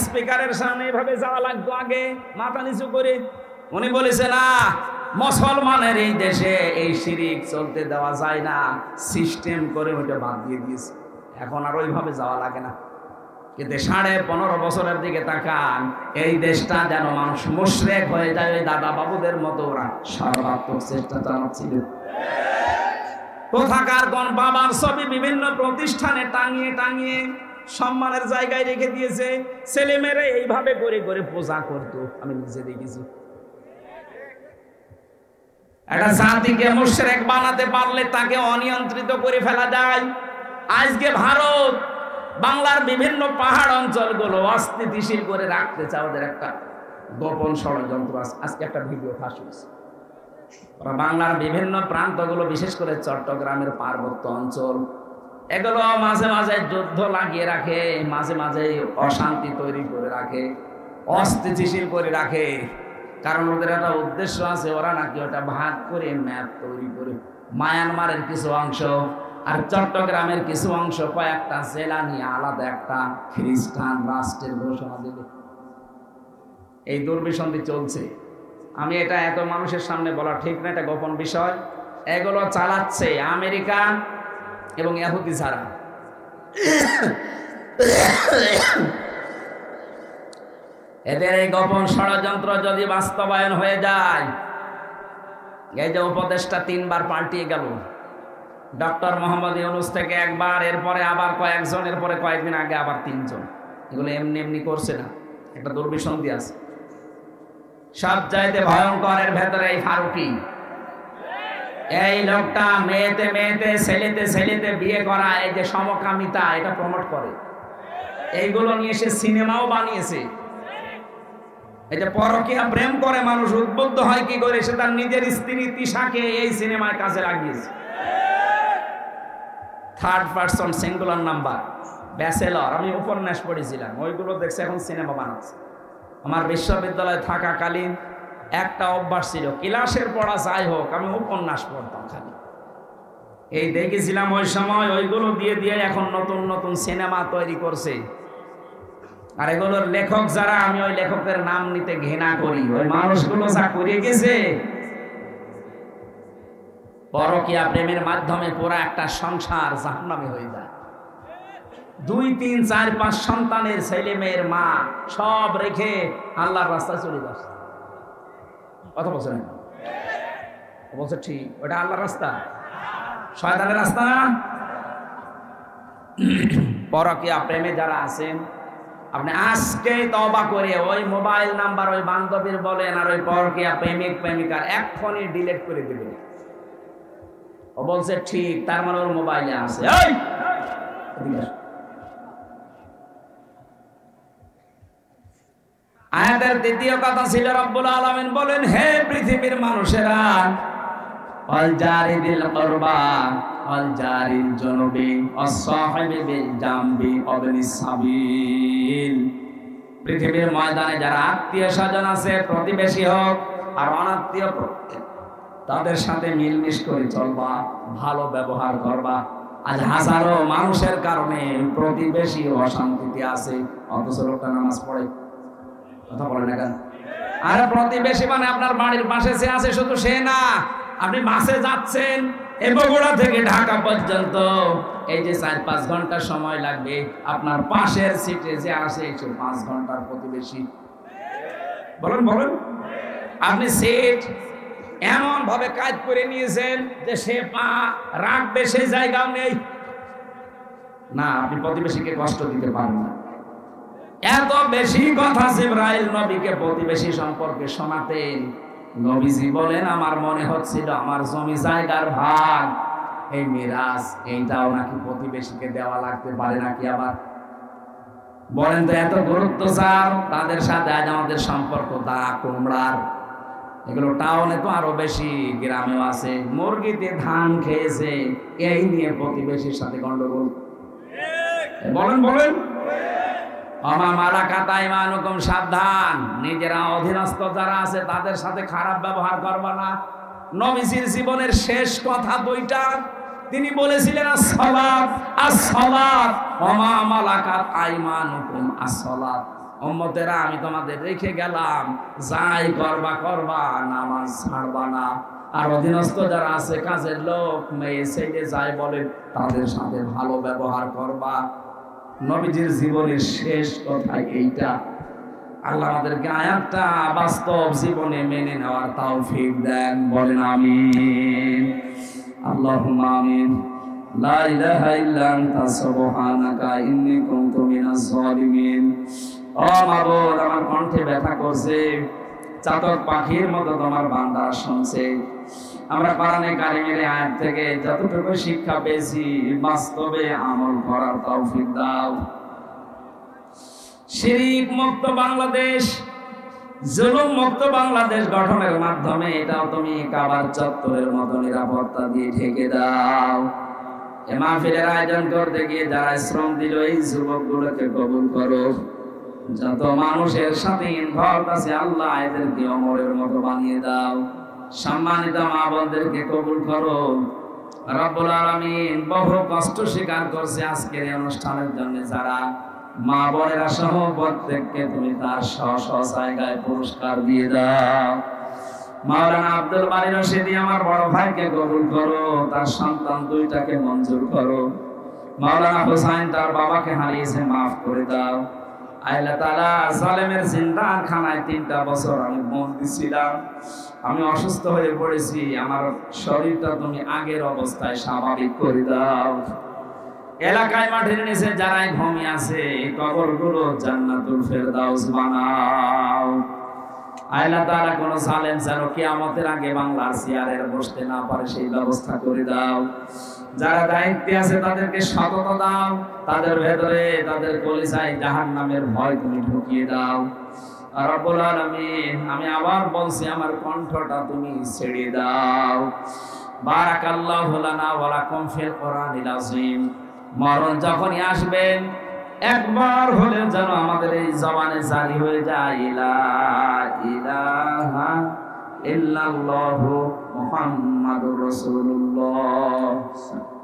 স্পিকারের সামনে এভাবে যাওয়া লাগতো, আগে মাথা নিচু করে। উনি বলেছে না, মুসলমানের এই দেশে এই শিরিক চলতে দেওয়া যায় না, সিস্টেম করে ওটা বাদ দিয়ে দিয়েছে। এখন আর ওইভাবে যাওয়া লাগে না। কিন্তু 15.5 বছরের দিকে তাকান, এই দেশটা যেন মানুষ মুশরিক হয়ে যায়। ওই দাদা বাবুদের মতো ওরা সর্বাত্মক চেষ্টা চালাচ্ছিল। কোথাকার কোন বাবার ছবি বিভিন্ন প্রতিষ্ঠানে টাঙিয়ে টাঙিয়ে সম্মানের জায়গায় রেখে দিয়েছে। ছেলে মেয়েরা এইভাবে করে করে পূজা করতো, আমি নিজে দেখেছি। একটা জাতিকে মুশরিক বানাতে পারলে তাকে অনিয়ন্ত্রিত করে ফেলা যায়। আজকে ভারত বাংলার বিভিন্ন পাহাড় অঞ্চলগুলো অস্থিতিশীল করে রাখতে চায়, ওদের একটা গোপন ষড়যন্ত্র আছে। আজকে একটা ভিডিও ফাঁস হয়েছে। ওরা বাংলার বিভিন্ন প্রান্তগুলো, বিশেষ করে চট্টগ্রামের পার্বত্য অঞ্চল, এগুলো মাঝে মাঝে যুদ্ধ লাগিয়ে রাখে, মাঝে মাঝে অশান্তি তৈরি করে রাখে, অস্থিতিশীল করে রাখে। কারণ ওদের একটা উদ্দেশ্য আছে, ওরা নাকি ওটা ভাগ করে ম্যাপ তৈরি করে মায়ানমারের কিছু অংশ আর চট্টগ্রামের কিছু অংশ কয়েকটা জেলা নিয়ে আলাদা একটা খ্রিস্টান রাষ্ট্রের ঘোষণা দেবে। এই দুর্বিসন্ধি চলছে। আমি এটা এত মানুষের সামনে বলা ঠিক না, এটা গোপন বিষয়। এগুলো চালাচ্ছে আমেরিকা এবং ইহুদি ছাড়া। এদের এই গোপন ষড়যন্ত্র যদি বাস্তবায়ন হয়ে যায়, এই যে উপদেশটা 3 বার পাল্টিয়ে গেল, ডক্টর মোহাম্মদ ইউনূস থেকে একবার, এরপরে আবার কয়েকজন, এরপরে কয়েকদিন আগে আবার 3 জন। এগুলো এমনি এমনি করছে না, একটা দুর্বিসন্ধি আছে। সব চাইতে ভয়ঙ্কর এর ভেতরে এই ফারুকি, এই লোকটা মেয়েতে মেয়েতে ছেলেতে ছেলেতে বিয়ে করা, এই যে সমকামিতা, এটা প্রমোট করে। এইগুলো নিয়ে সে সিনেমাও বানিয়েছে। এই যে পরকীয়া প্রেম করে মানুষ উদ্বুদ্ধ হয় কি করে, সে তার নিজের স্ত্রী তিশাকে এই সিনেমায় কাজে লাগিয়েছে। 3rd person singular number, bachelor, আমি উপন্যাস পড়েছিলাম, ওইগুলো দেখছে এখন সিনেমা বানাচ্ছে। আমার বিশ্ববিদ্যালয়ে থাকাকালীন একটা অভ্যাস ছিল, ক্লাসের পড়া যাই হোক আমি উপন্যাস পড়তাম খালি। এই দেখেছিলাম ওই সময়, ওইগুলো দিয়ে দিয়ে এখন নতুন নতুন সিনেমা তৈরি করছে। আর এগুলোর লেখক যারা, আমি ওই লেখকের নাম নিতে ঘৃণা করি। ওই মানুষগুলো যা করে গেছে, পরকীয়া প্রেমের মাধ্যমে পুরো একটা সংসার জাহান্নামে হয়ে যায়। 2, 3, 4, 5 সন্তানের ছেলে মেয়ের মা সব রেখে আল্লাহর রাস্তায় চলে যাচ্ছে। কথা বলছে না? বলছে ঠিক, ওটা আল্লাহর রাস্তা, শয়তানের রাস্তা না। পরকীয়া প্রেমে যারা আছেন, আপনি আজকে তওবা করে ওই মোবাইল নাম্বার ওই বান্ধবীর বলেন আর ওই পরকীয়া প্রেমিক প্রেমিকার এক্ষুনি ডিলিট করে দিবেন। ও বলছে ঠিক, তার মানে ওর মোবাইলে আছে। আয়াতের দ্বিতীয় কথা ছিল, রব্বুল আলামিন বলেন, হে পৃথিবীর মানুষেরা, ওয়াল জারি বিল কুরবা ওয়াল জারিল জুনুবি ওয়াস সাহিবি বিল জামবি ওয়াবনিস সাবিল। পৃথিবীর ময়দানে যারা আত্মীয় স্বজন আছে, প্রতিবেশী হোক আর অনাত্মীয়, তাদের সাথে মিলমিশ করে চলবা, ভালো ব্যবহার করবা। আজ হাজারো মানুষের কারণে প্রতিবেশী অশান্তিতে আছে, অথচ লোকটা নামাজ পড়ে। কথা বলে না কেন? আর প্রতিবেশী মানে আপনার বাড়ির পাশে যে আছে, শুধু সে না, আপনি বাসে যাচ্ছেন বগুড়া থেকে ঢাকা পর্যন্ত, এই যে 4-5 ঘন্টা সময় লাগবে, আপনার পাশের সিটে যে আসে 5 ঘন্টার প্রতিবেশী। বলেন বলেন, আপনি সিট এমন ভাবে কাজ করে নিয়েছেন যে সে পা রাখবে সেই জায়গাও নেই। না, আপনি প্রতিবেশীকে কষ্ট দিতে পারেন না। এত বেশি কথা জিবরাইল নবীকে প্রতিবেশী সম্পর্কে শোনাতেন। নবীজি বলেন, আমার মনে হচ্ছিল আমার জমি জায়গার ভাগ, এই মিরাস, এইটাও নাকি প্রতিবেশীকে দেওয়া লাগতে পারে নাকি। আবার বলেন তো, এত গুরুত্ব স্যার তাদের সাথে আজ আমাদের সম্পর্ক দা কুমড়ার। এগুলো টাউনে তো আরো বেশি, গ্রামেও আছে। মুরগিতে ধান খেয়েছে, এই নিয়ে প্রতিবেশীর সাথে গন্ডগোল। বলেন বলেন, আমা মালাকাত আইমানুকুম, সাবধান, নিজেরা অধীনস্থ যারা আছে তাদের সাথে খারাপ ব্যবহার করবা না। নবীজির জীবনের শেষ কথা 2টা, তিনি বলেছিলেন আসসালাত আসসালাত, আমা মালাকাত আইমানুকুম আসসালাত। উম্মতেরা আমি তোমাদের রেখে গেলাম, যাই করবা করবা, নামাজ ছাড়বা না। আর অধীনস্থ যারা আছে, কাজের লোক, মেয়ে ছেলে যাই বলে তাদের সাথে ভালো ব্যবহার করবা। নবীজির জীবনের শেষ কথা এইটা। আল্লাহ আমাদেরকে আয়াতটা বাস্তব জীবনে মেনে নেওয়ার তৌফিক দেন, বলেন আমিন। আল্লাহুম্মা আমিন। লা ইলাহা ইল্লা আনতা সুবহানাকা ইন্নী কুনতু মিনাজ জালিমিন। ও মাবুদ, আমার কণ্ঠে ব্যথা করছে, চাতক পাখির মতো তোমার বান্দা শুনছে। আমরা কোরআনে কারিমের আয়াত থেকে যতটুকু শিক্ষা পেয়েছি, বাস্তবে আমল করার তৌফিক দাও। শিরক মুক্ত বাংলাদেশ, জুলুম মুক্ত বাংলাদেশ গঠনের মাধ্যমে এটাও তুমি কাবার চত্বরের মতো নিরাপত্তা দিয়ে ঢেকে দাও। এ মাহফিলের আয়োজন করতে গিয়ে যারা শ্রম দিল, এই যুবকগুলোকে কবুল করো। যত মানুষের সাথে ইনভলভ আছে, আল্লাহ এদেরকে ওমরের মতো বানিয়ে দাও। সম্মানিত মা বোনদেরকে কবুল করো। রব্বুল আলামিন বহু কষ্ট স্বীকার করছে আজকের এই অনুষ্ঠানের জন্য যারা মা বোনেরা সহ প্রত্যেককে তুমি তার স্ব জায়গায় পুরস্কার দিয়ে দাও। মাওলানা আব্দুল বারী রশিদি আমার বড় ভাইকে কবুল করো, তার সন্তান দুইটাকে মঞ্জুর করো। মাওলানা হোসাইন তার বাবাকে হারিয়েছে, মাফ করে দাও। আল্লাহ তাআলা জালেমের জিন্দাখানায় 3টা বছর আমি বন্দী ছিলাম, আমি অসুস্থ হয়ে পড়েছি, আমার শরীরটা তুমি আগের অবস্থায় স্বাভাবিক করে দাও। এলাকায় মাঠের নিচে যারাই ঘুমিয়ে আছে, কবরগুলো জান্নাতুল ফেরদাউস বানাও। আল্লাহ তাআলা কোন জালেম যেন কিয়ামতের আগে বাংলার চেয়ারে বসতে না পারে সেই ব্যবস্থা করে দাও। যারা দায়িত্বে আছে তাদেরকে সততা দাও, তাদের ভেতরে তাদের কলিজায় জাহান্নামের ভয় তুমি ঢুকিয়ে দাও। রব্বুল আলামিন, আমি আবার বলছি, আমার কণ্ঠটা তুমি ছেড়ে দাও। বারাকাল্লাহু লানা ওয়া লাকুম ফিল কোরআনিল আযীম। মরণ যখনই আসবেন, একবার হলেও যেন আমাদের এই জবানে জারি হয়ে যায়, লা ইলাহা ইল্লাল্লাহু মুহাম্মাদুর রাসূলুল্লাহ।